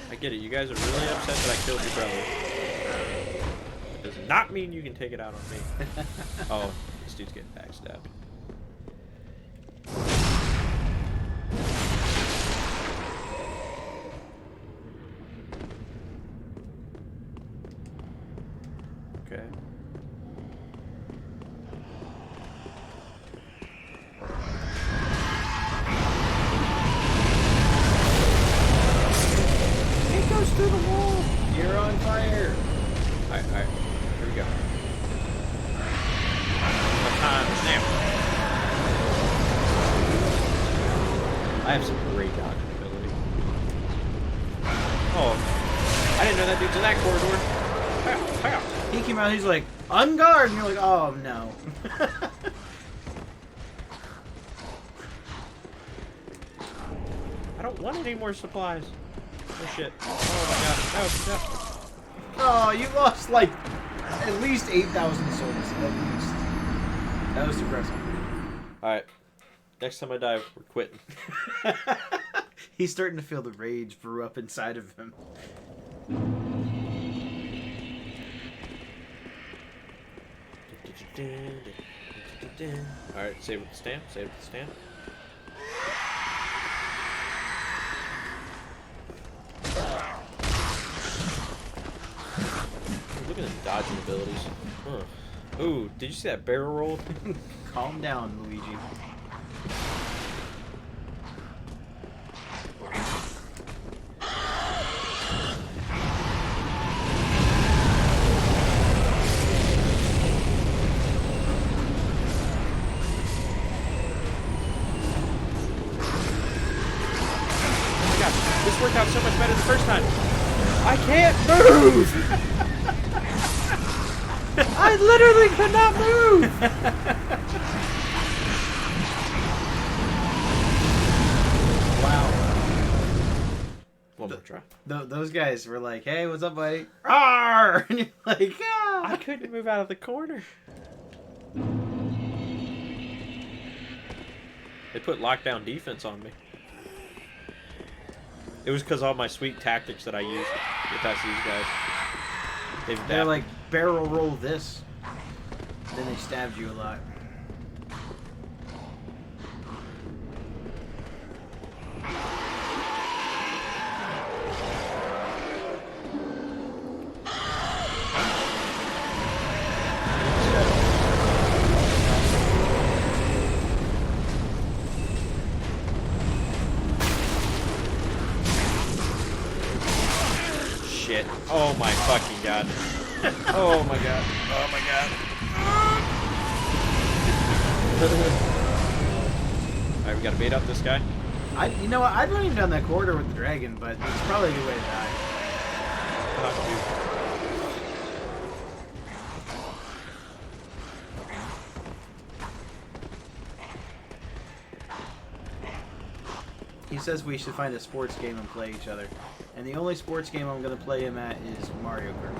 I get it, you guys are really upset that I killed your brother. It does not mean you can take it out on me. Oh, this dude's getting backstabbed. Okay. It goes through the wall. You're on fire. Alright, alright. Here we go. What time? Snap. I have some great dodging ability. Oh. I didn't know that dude's in that corridor. Pow, pow. He came out, he's like, on guard, and you're like, oh no. I don't want any more supplies. Oh shit. Oh my god. No, no. Oh, you lost like at least 8,000 souls, at least. That was depressing. Alright. Next time I die, we're quitting. He's starting to feel the rage brew up inside of him. Alright, save with the stamp, save with the stamp. Look at the dodging abilities. Huh. Ooh, did you see that barrel roll? Calm down, Luigi. This worked out so much better the first time. I can't move! I literally could not move! Wow. One more try. Those guys were like, hey, what's up, buddy? Arr! And you're like, ah! I couldn't move out of the corner. They put lockdown defense on me. It was because all my sweet tactics that I used to get past these guys. They're like, barrel roll this. Then they stabbed you a lot. Shit. Oh my fucking god. Oh my god. Oh my god. Alright, we gotta bait up this guy. You know what? I'd run him down that corridor with the dragon, but it's probably a good way to die. He says we should find a sports game and play each other. And the only sports game I'm going to play him at is Mario Kart.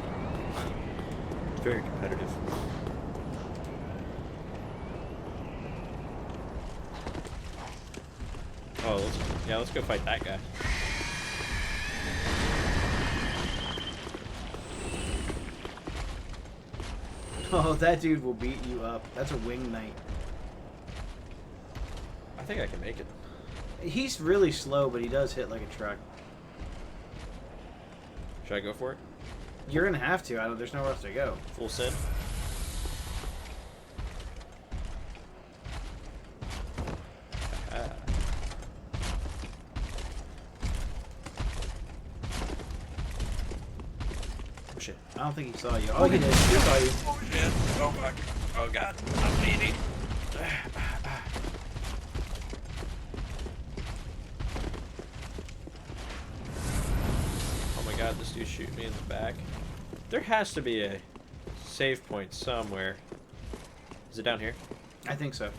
It's very competitive. Oh, let's go fight that guy. Oh, that dude will beat you up. That's a wing knight. I think I can make it. He's really slow, but he does hit like a truck. Should I go for it? You're going to have to. There's nowhere else to go. Full send? Oh shit. I don't think he saw you. Oh, he did. He saw you. Oh shit. Oh fuck. Oh god. I'm bleeding. Oh my god, this dude's shooting me in the back. There has to be a save point somewhere. Is it down here? I think so.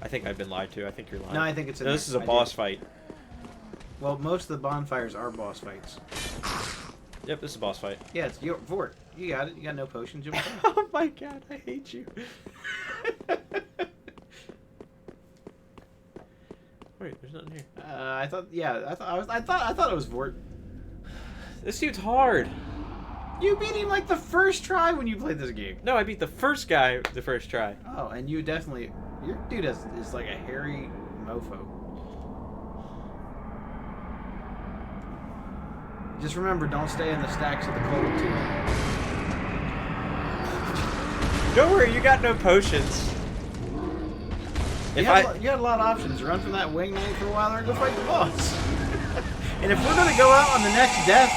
I think I've been lied to. I think you're lying. No, I think it's in No, this there. is a boss fight. Well, most of the bonfires are boss fights. Yep, this is a boss fight. Yeah, it's your Vort. You got it. You got no potions. Jump in. Oh my god, I hate you. Wait, there's nothing here. I thought. Yeah, I thought it was Vort. This dude's hard. You beat him like the first try when you played this game. No, I beat the first guy the first try. Oh, and you definitely. Your dude is like a hairy mofo. Just remember, don't stay in the stacks of the cold too. Don't worry, you got no potions. You had a lot of options. Run from that wing knight for a while or go fight the boss. And if we're gonna go out on the next death,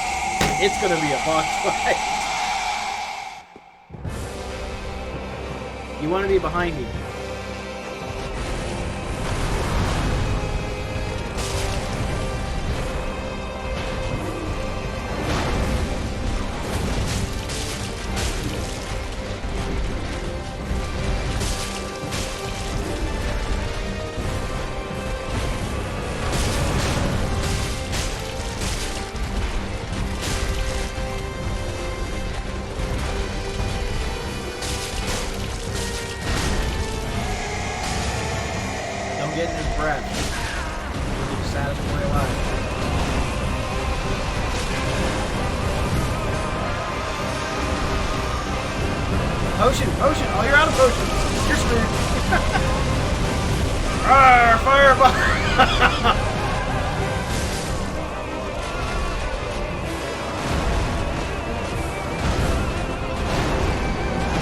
it's gonna be a boss fight. You want to be behind me. Getting his breath. He's the saddest boy alive. Potion! Oh, you're out of potions. You're screwed. Arr, fireball!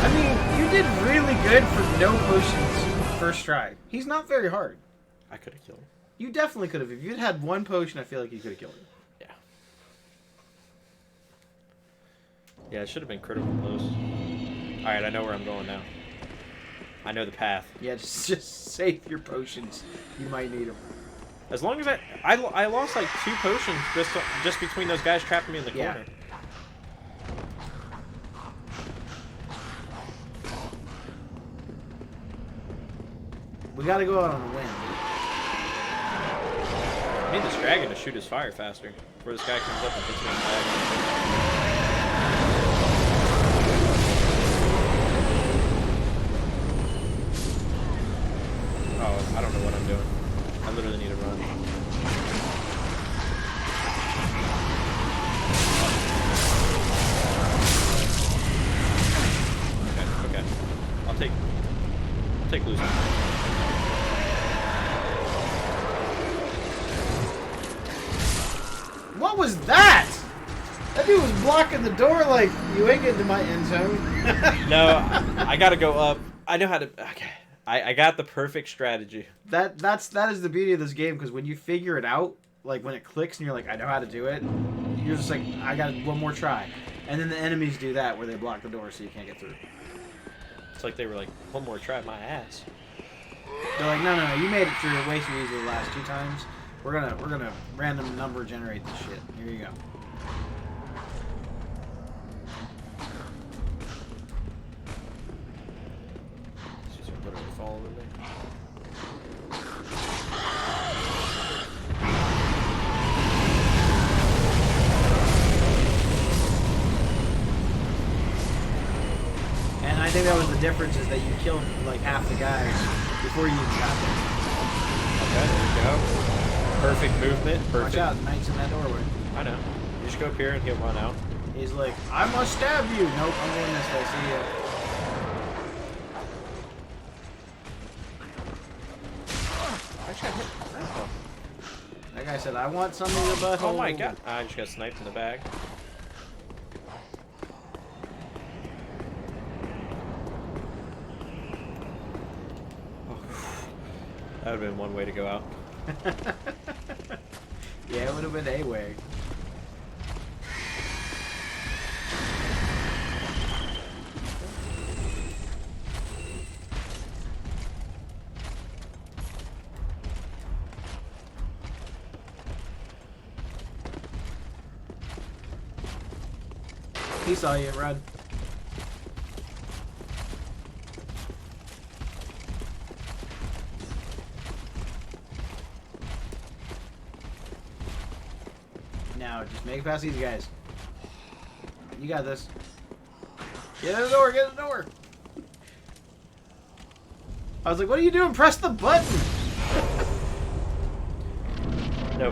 I mean, you did really good for no potions first try. He's not very hard. I could have killed him. You definitely could have. If you'd had one potion, I feel like you could have killed him. Yeah. Yeah, it should have been critical close. Alright, I know where I'm going now. I know the path. Yeah, just save your potions. You might need them. As long as I lost like 2 potions just between those guys trapping me in the corner. We gotta go out on a limb. I need this dragon to shoot his fire faster before this guy comes up and hits me in the back. Oh, I don't know what I'm doing. I literally need to run. Okay. I'll take losing. What was that? That dude was blocking the door like, you ain't getting to my end zone. No, I gotta go up. I know how to... Okay. I got the perfect strategy. That is the beauty of this game, because when you figure it out, like when it clicks and you're like, I know how to do it, you're just like, I got one more try. And then the enemies do that where they block the door so you can't get through. It's like they were like, one more try my ass. They're like, no, you made it through way too easy the last 2 times. We're gonna random number generate this shit. Here you go. She's gonna literally fall over me. And I think that was the difference, is that you killed like half the guys before you even got there. Okay, there we go. Perfect movement. Perfect. Watch out, the knight's in that doorway. I know. You just go up here and he'll run out. He's like, I must stab you. Nope, I'm going this way. See ya. I just got hit. Oh. That guy said, I want some of your butthole. Oh my god. I just got sniped in the back. That would have been one way to go out. Yeah, it would have been a way. He saw you, run. Now, just make it past these guys. You got this. Get in the door, get in the door! I was like, what are you doing? Press the button! No,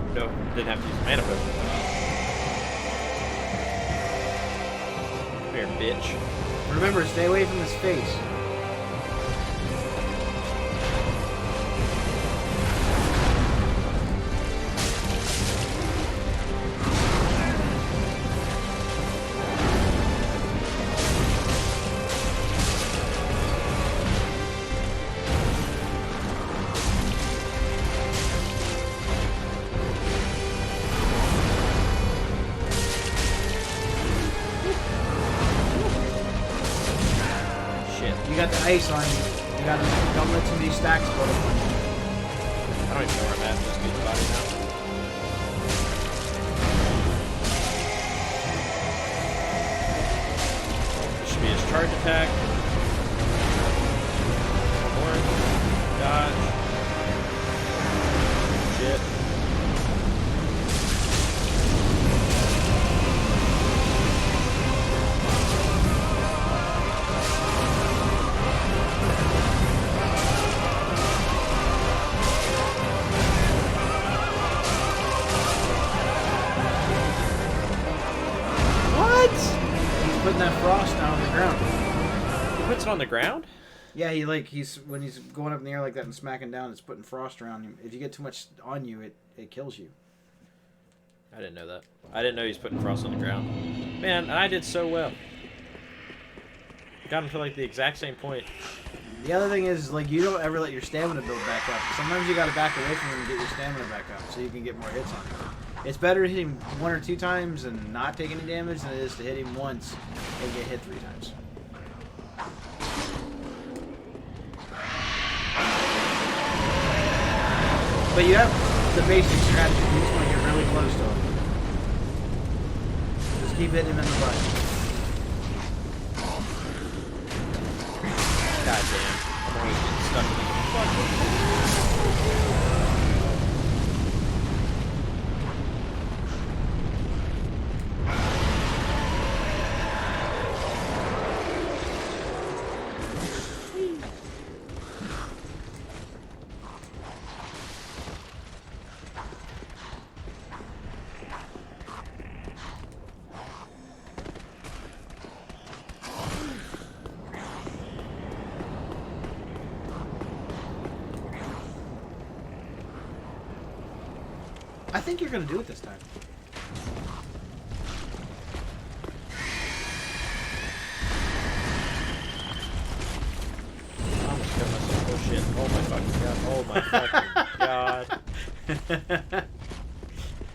didn't have to use mana potion. Come here, bitch. Remember, stay away from his face. You got the ice on you. You gotta don't let some of these stacks go up on you. I don't even know where I'm at in this dude's body now. This should be his charge attack. One more. Dodge. Shit. He's putting that frost down on the ground. He puts it on the ground? Yeah, he's when he's going up in the air like that and smacking down, it's putting frost around him. If you get too much on you, it kills you. I didn't know that. I didn't know he's putting frost on the ground. Man, and I did so well. Got him to like the exact same point. The other thing is, like, you don't ever let your stamina build back up. Sometimes you gotta back away from him and get your stamina back up so you can get more hits on him. It's better to hit him 1 or 2 times and not take any damage than it is to hit him once and get hit 3 times. But you have the basic strategy. You just want to get really close to him. Just keep hitting him in the butt. God damn. I'm always getting stuck in these fucking... I think you're gonna do it this time. I almost killed myself. Oh shit. Oh my fucking god. Oh my fucking god.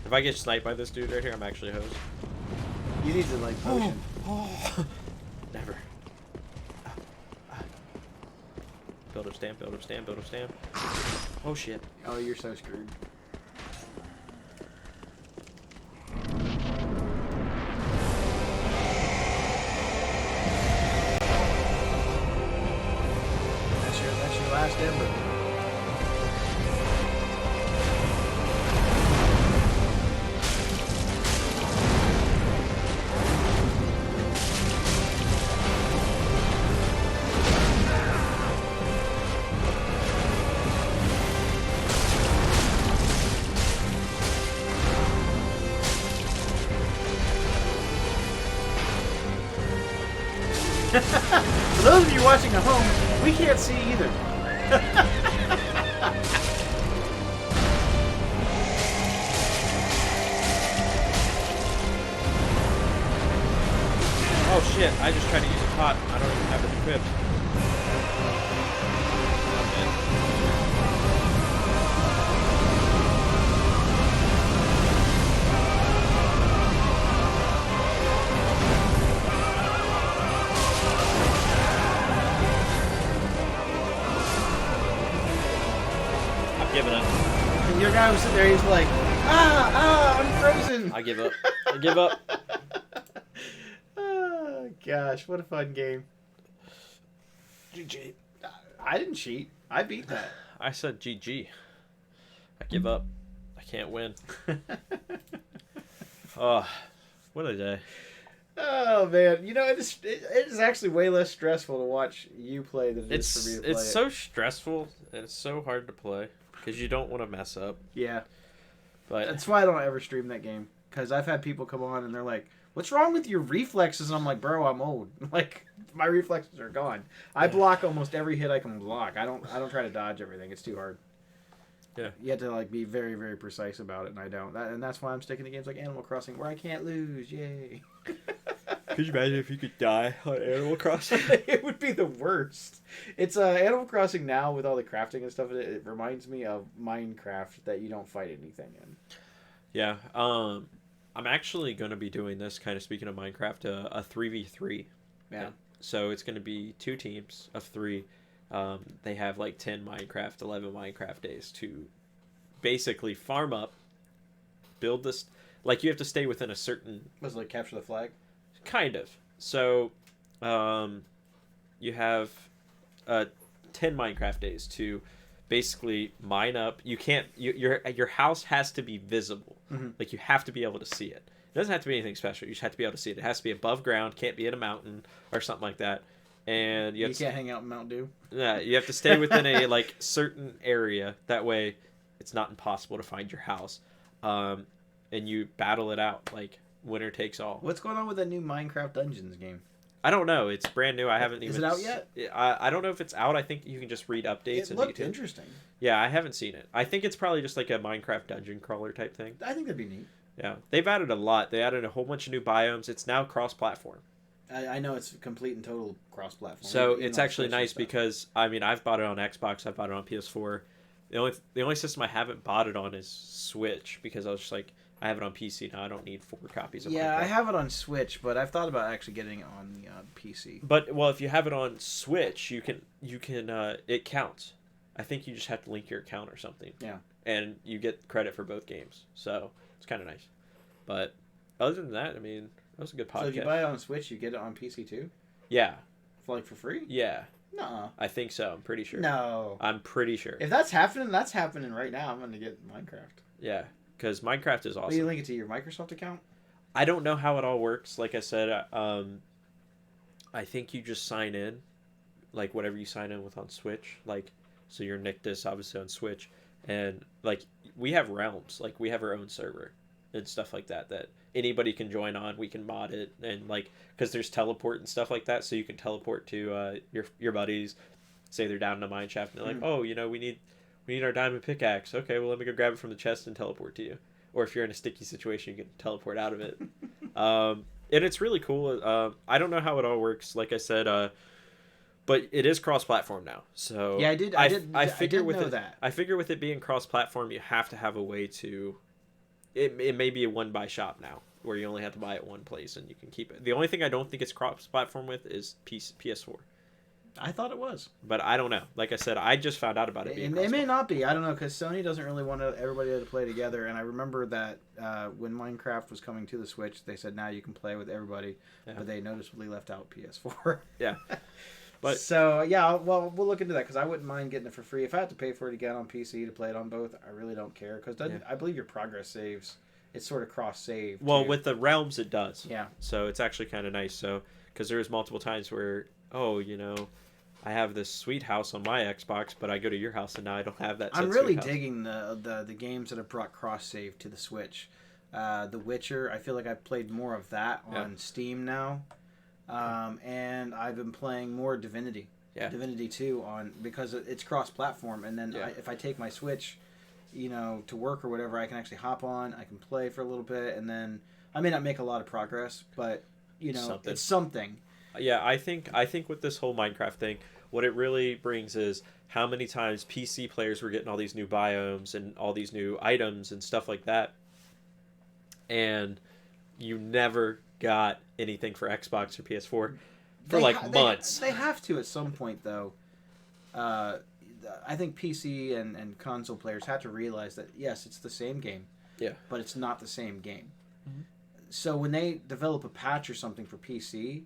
If I get sniped by this dude right here, I'm actually a host. You need to like potion. Never. Build up stamp, build up stamp, build up stamp. Oh shit. Oh, you're so screwed. That's your last ember. For those of you watching at home, we can't see either. Oh shit, I just tried to use a pot. I don't even have it equipped. I'm dead. I'm giving up. And your guy was sitting there, he's like, I'm frozen. I give up. I give up. Oh, gosh, what a fun game. GG. I didn't cheat. I beat that. I said GG. I give up. I can't win. Oh, what a day. Oh, man. You know, it is actually way less stressful to watch you play than it is for me to play It's it. so stressful and it's so hard to play because you don't want to mess up. Yeah. But That's why I don't ever stream that game. Because I've had people come on and they're like, what's wrong with your reflexes? And I'm like, bro, I'm old. Like, my reflexes are gone. I block almost every hit I can block. I don't try to dodge everything. It's too hard. Yeah. You have to like be very, very precise about it, and I don't. And that's why I'm sticking to games like Animal Crossing where I can't lose. Yay. could you imagine if you could die on Animal Crossing? It would be the worst. It's Animal Crossing now with all the crafting and stuff. It reminds me of Minecraft that you don't fight anything in. Yeah. I'm actually going to be doing this, kind of speaking of Minecraft, a 3v3. Yeah. So it's going to be 2 teams of 3. They have like 10 Minecraft, 11 Minecraft days to basically farm up, build this. Like, you have to stay within a certain Was it like capture the flag? kind of. So you have 10 Minecraft days to basically mine up. You can't. Your house has to be visible. Mhm. Like, you have to be able to see it. It doesn't have to be anything special. You just have to be able to see it. It has to be above ground. Can't be in a mountain or something like that. And You can't hang out in Mountain Dew. yeah, you have to stay within a like certain area. That way, it's not impossible to find your house. And you battle it out like winner takes all. What's going on with that new Minecraft Dungeons game? I don't know. It's brand new. I haven't even. Is it out yet? I don't know if it's out. I think you can just read updates. It on looked YouTube. interesting. Yeah, I haven't seen it. I think it's probably just like a Minecraft dungeon crawler type thing. I think that'd be neat. Yeah, they've added a lot. They added a whole bunch of new biomes. It's now cross-platform. I know it's complete and total cross-platform. So even it's on actually Switch and nice stuff. because I mean I've bought it on Xbox. I've bought it on PS4. The only system I haven't bought it on is Switch because I was just like I have it on PC now. I don't need 4 copies of Yeah, Minecraft. I have it on Switch, but I've thought about actually getting it on the PC. But well, if you have it on Switch, you can it counts. I think you just have to link your account or something. Yeah. And you get credit for both games, so it's kind of nice. But other than that, I mean, that was a good podcast. So if you buy it on Switch, you get it on PC too, Yeah, for free? yeah, No. I think so. I'm pretty sure. No. I'm pretty sure. If that's happening right now. I'm going to get Minecraft. Yeah, because Minecraft is Will awesome. you link it to your Microsoft account? I don't know how it all works. Like I said, I think you just sign in, like whatever you sign in with on Switch. Like, so your Nictus obviously on Switch, and like we have realms, like we have our own server and stuff like that that anybody can join on. We can mod it and like because there's teleport and stuff like that, so you can teleport to your buddies. Say they're down in a mine shaft and they're like, oh, we need our diamond pickaxe. Okay, well let me go grab it from the chest and teleport to you. Or if you're in a sticky situation, you can teleport out of it. And it's really cool. I don't know how it all works. Like I said, but it is cross-platform now. So Yeah, I did figure with know it, that. I figure with it being cross-platform, you have to have a way to. It may be a one-buy shop now, where you only have to buy it one place and you can keep it. The only thing I don't think it's cross-platform with is PS4. I thought it was. But I don't know. Like I said, I just found out about it being. It may not be. I don't know because Sony doesn't really want everybody to play together. And I remember that when Minecraft was coming to the Switch, they said now you can play with everybody, Yeah. but they noticeably left out PS4. Yeah. But so yeah, well we'll look into that because I wouldn't mind getting it for free if I had to pay for it again on PC to play it on both. I really don't care because I believe your progress saves. It's sort of cross save. well, with the realms, it does. Yeah. So it's actually kind of nice. So because there was multiple times where I have this sweet house on my Xbox, but I go to your house and now I don't have that. I'm said really sweet house. digging the games that have brought cross save to the Switch. The Witcher, I feel like I've played more of that on Steam now, and I've been playing more Divinity. Yeah. Divinity 2 because it's cross platform, and then Yeah. if I take my Switch, to work or whatever, I can actually hop on. I can play for a little bit, and then I may not make a lot of progress, but Something. it's something. Yeah, I think with this whole Minecraft thing, what it really brings is how many times PC players were getting all these new biomes and all these new items and stuff like that, and you never got anything for Xbox or PS4 for months. They have to at some point, though. I think PC and console players have to realize that, yes, it's the same game. Yeah. But it's not the same game. Mm-hmm. So when they develop a patch or something for PC,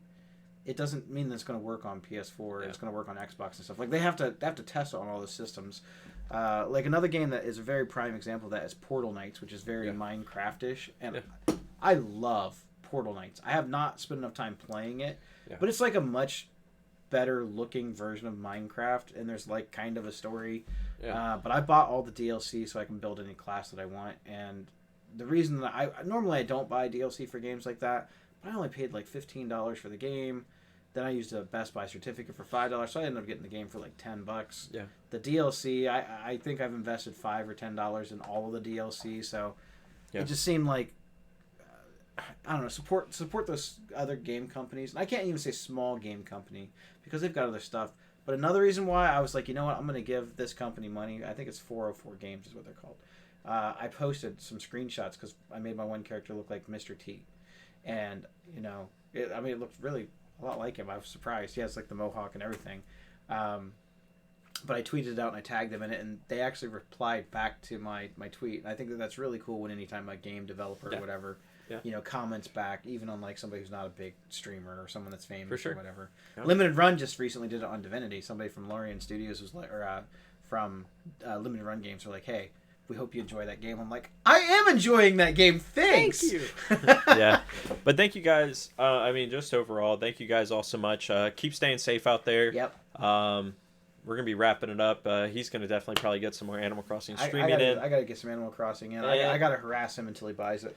it doesn't mean that it's going to work on PS4. Yeah. It's going to work on Xbox and stuff. Like they have to test it on all the systems. Like another game that is a very prime example of that is Portal Knights, which is very Minecraft-ish, and I love Portal Knights. I have not spent enough time playing it, but it's like a much better looking version of Minecraft, and there's like kind of a story. But I bought all the DLC so I can build any class that I want, and the reason that I normally don't buy DLC for games like that, but I only paid like $15 for the game. Then I used a Best Buy certificate for $5, so I ended up getting the game for like $10. Yeah. The DLC, I think I've invested $5 or $10 in all of the DLC, so it just seemed like I don't know, support those other game companies. And I can't even say small game company because they've got other stuff. But another reason why I was like, you know what, I'm going to give this company money. I think it's 404 Games is what they're called. I posted some screenshots because I made my one character look like Mr. T. And, it looked really a lot like him. I was surprised. He has like the mohawk and everything. But I tweeted it out and I tagged them in it, and they actually replied back to my tweet. And I think that's really cool when anytime a game developer or whatever, comments back, even on like somebody who's not a big streamer or someone that's famous or whatever. Yeah. Limited Run just recently did it on Divinity. Somebody from Lorien Studios was like, from Limited Run Games were like, hey, we hope you enjoy that game. I'm like, I am enjoying that game. Thanks. Thank you. Yeah. But thank you guys. Just overall, thank you guys all so much. Keep staying safe out there. Yep. We're going to be wrapping it up. He's going to definitely probably get some more Animal Crossing streaming in. I got to get some Animal Crossing in. I got to harass him until he buys it.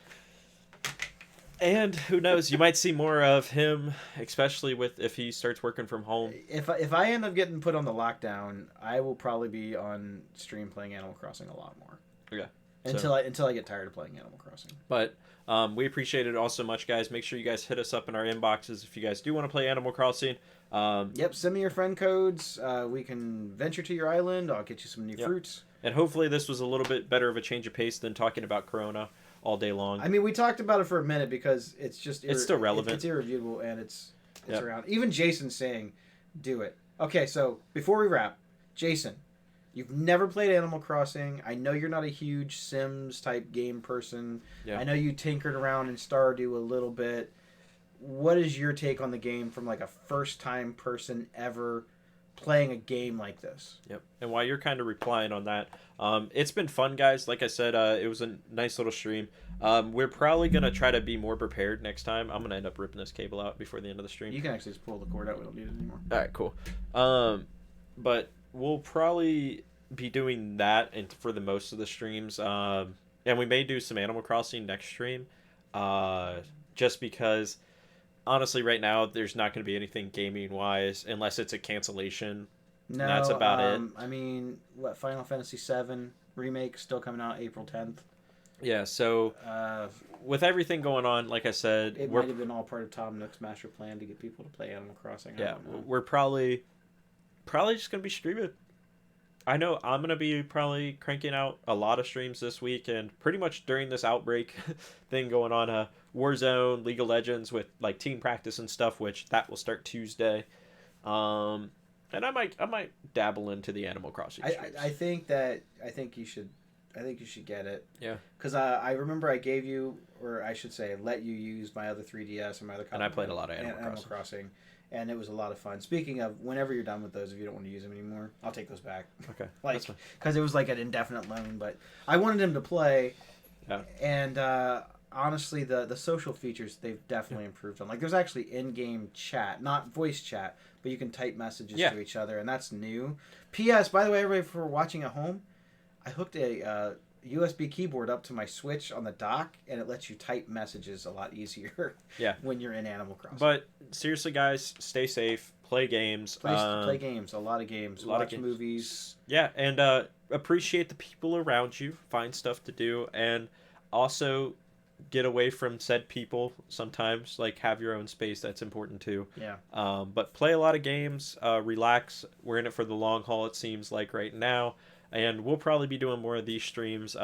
And who knows, you might see more of him, especially if he starts working from home. If I end up getting put on the lockdown, I will probably be on stream playing Animal Crossing a lot more. Yeah. Until I get tired of playing Animal Crossing. But we appreciate it all so much, guys. Make sure you guys hit us up in our inboxes if you guys do want to play Animal Crossing. Yep, send me your friend codes. We can venture to your island. I'll get you some new fruits. And hopefully this was a little bit better of a change of pace than talking about Corona all day long. I mean, we talked about it for a minute because it's just... it's still relevant. It's irrefutable, and it's around. Even Jason saying, do it. Okay, so before we wrap, Jason, you've never played Animal Crossing. I know you're not a huge Sims-type game person. Yeah. I know you tinkered around in Stardew a little bit. What is your take on the game from like a first-time person ever playing a game like this? Yep. And while you're kind of replying on that, it's been fun, guys. Like I said, it was a nice little stream. We're probably going to try to be more prepared next time. I'm going to end up ripping this cable out before the end of the stream. You can actually just pull the cord out. We don't need it anymore. All right, cool. But we'll probably be doing that for the most of the streams. And we may do some Animal Crossing next stream. Just because... honestly, right now, there's not going to be anything gaming-wise unless it's a cancellation. No, and that's about it. I mean, Final Fantasy VII Remake still coming out April 10th. Yeah, so with everything going on, like I said... it might have been all part of Tom Nook's master plan to get people to play Animal Crossing. Yeah, we're probably just going to be streaming. I know I'm going to be probably cranking out a lot of streams this week, and pretty much during this outbreak thing going on, Warzone, League of Legends with like team practice and stuff, which that will start Tuesday. And I might dabble into the Animal Crossing streams. I think you should get it. Yeah. Because I remember I gave you, or I should say, let you use my other 3DS and my other copy. And I played a lot of Animal Crossing. And it was a lot of fun. Speaking of, whenever you're done with those, if you don't want to use them anymore, I'll take those back. Okay. Because it was like an indefinite loan, but I wanted him to play. Yeah. And honestly, the social features, they've definitely improved on. Like, there's actually in-game chat, not voice chat, but you can type messages to each other, and that's new. P.S., by the way, everybody, for watching at home, I hooked a USB keyboard up to my Switch on the dock, and it lets you type messages a lot easier when you're in Animal Crossing. But seriously, guys, stay safe, play games. Play games, a lot of games. Watch movies. Yeah, and appreciate the people around you. Find stuff to do, and also get away from said people sometimes. Like, have your own space. That's important too. Yeah. But play a lot of games. Relax. We're in it for the long haul, it seems like right now. And we'll probably be doing more of these streams.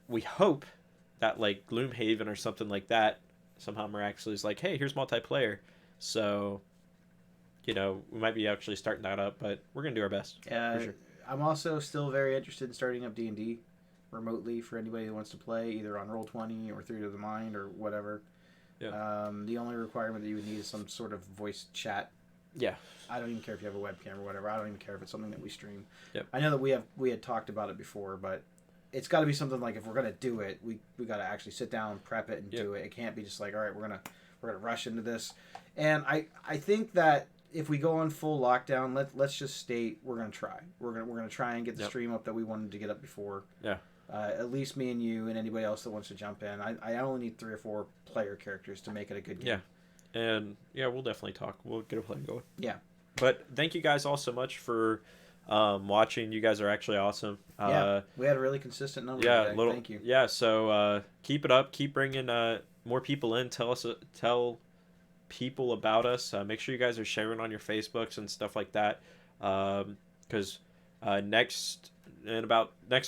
We hope that like Gloomhaven or something like that somehow miraculously is like, hey, here's multiplayer. So, we might be actually starting that up, but we're going to do our best. For sure. I'm also still very interested in starting up D&D remotely for anybody who wants to play, either on Roll20 or Through to the Mind or whatever. Yeah. The only requirement that you would need is some sort of voice chat. Yeah. I don't even care if you have a webcam or whatever. I don't even care if it's something that we stream. Yep. I know that we had talked about it before, but it's got to be something like, if we're gonna do it, we got to actually sit down, prep it, and do it. It can't be just like, all right, we're gonna rush into this. And I think that if we go on full lockdown, let's just state we're gonna try. We're gonna try and get the stream up that we wanted to get up before. Yeah. At least me and you and anybody else that wants to jump in. I only need 3 or 4 player characters to make it a good game. Yeah. And we'll definitely talk. We'll get a plan going. Yeah. But thank you guys all so much for watching. You guys are actually awesome. We had a really consistent number today. Thank you. Yeah, so keep it up. Keep bringing more people in. Tell people about us. Make sure you guys are sharing on your Facebooks and stuff like that. Because next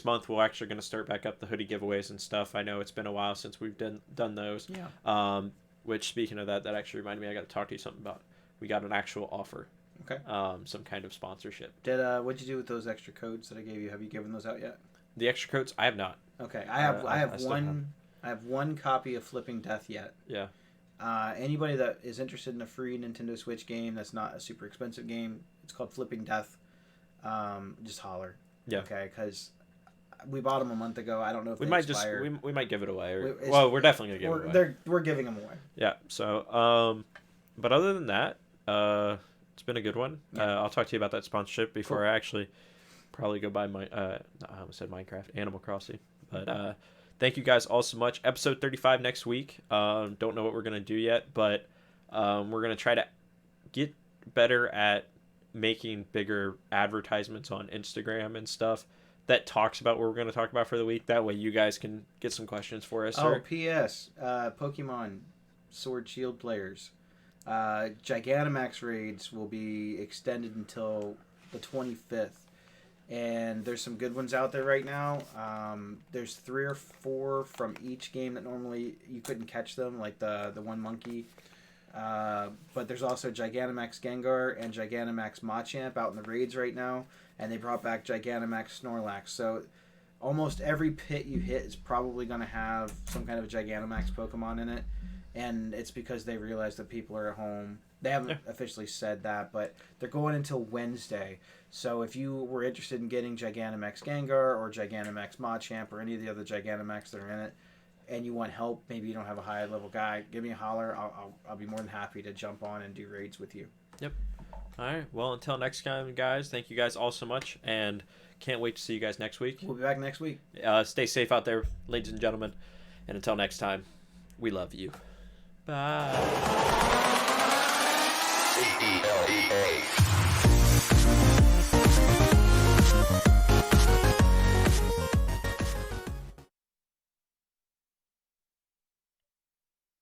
month we're actually going to start back up the hoodie giveaways and stuff. I know it's been a while since we've done those. Yeah. which speaking of that, that actually reminded me I got to talk to you something about. We got an actual offer. Okay. Some kind of sponsorship. What'd you do with those extra codes that I gave you? Have you given those out yet? The extra codes, I have not. Okay, I have I still I have one copy of Flipping Death yet. Yeah. Anybody that is interested in a free Nintendo Switch game that's not a super expensive game, it's called Flipping Death. Just holler. Yeah. Okay, because we bought them a month ago. I don't know if We they might expire. we might give it away. It's- We're definitely gonna give it away. We're giving them away. Yeah. So, but other than that, it's been a good one. Yeah. I'll talk to you about that sponsorship before Cool. I actually probably go buy my I almost said Minecraft, Animal Crossing. But thank you guys all so much. Episode 35 next week. Don't know what we're gonna do yet, but we're gonna try to get better at making bigger advertisements on Instagram and stuff that talks about what we're going to talk about for the week. That way you guys can get some questions for us. Oh, P.S. Pokemon Sword Shield players. Gigantamax raids will be extended until the 25th. And there's some good ones out there right now. There's 3 or 4 from each game that normally you couldn't catch them, like the one monkey. But there's also Gigantamax Gengar and Gigantamax Machamp out in the raids right now. And they brought back Gigantamax Snorlax. So almost every pit you hit is probably going to have some kind of a Gigantamax Pokemon in it. And it's because they realize that people are at home. They haven't officially said that, but they're going until Wednesday. So if you were interested in getting Gigantamax Gengar or Gigantamax Machamp or any of the other Gigantamax that are in it, and you want help, maybe you don't have a high level guy, give me a holler. I'll be more than happy to jump on and do raids with you. Yep. All right. Well, until next time, guys, thank you guys all so much, and can't wait to see you guys next week. We'll be back next week. Stay safe out there, ladies and gentlemen, and until next time, we love you. Bye.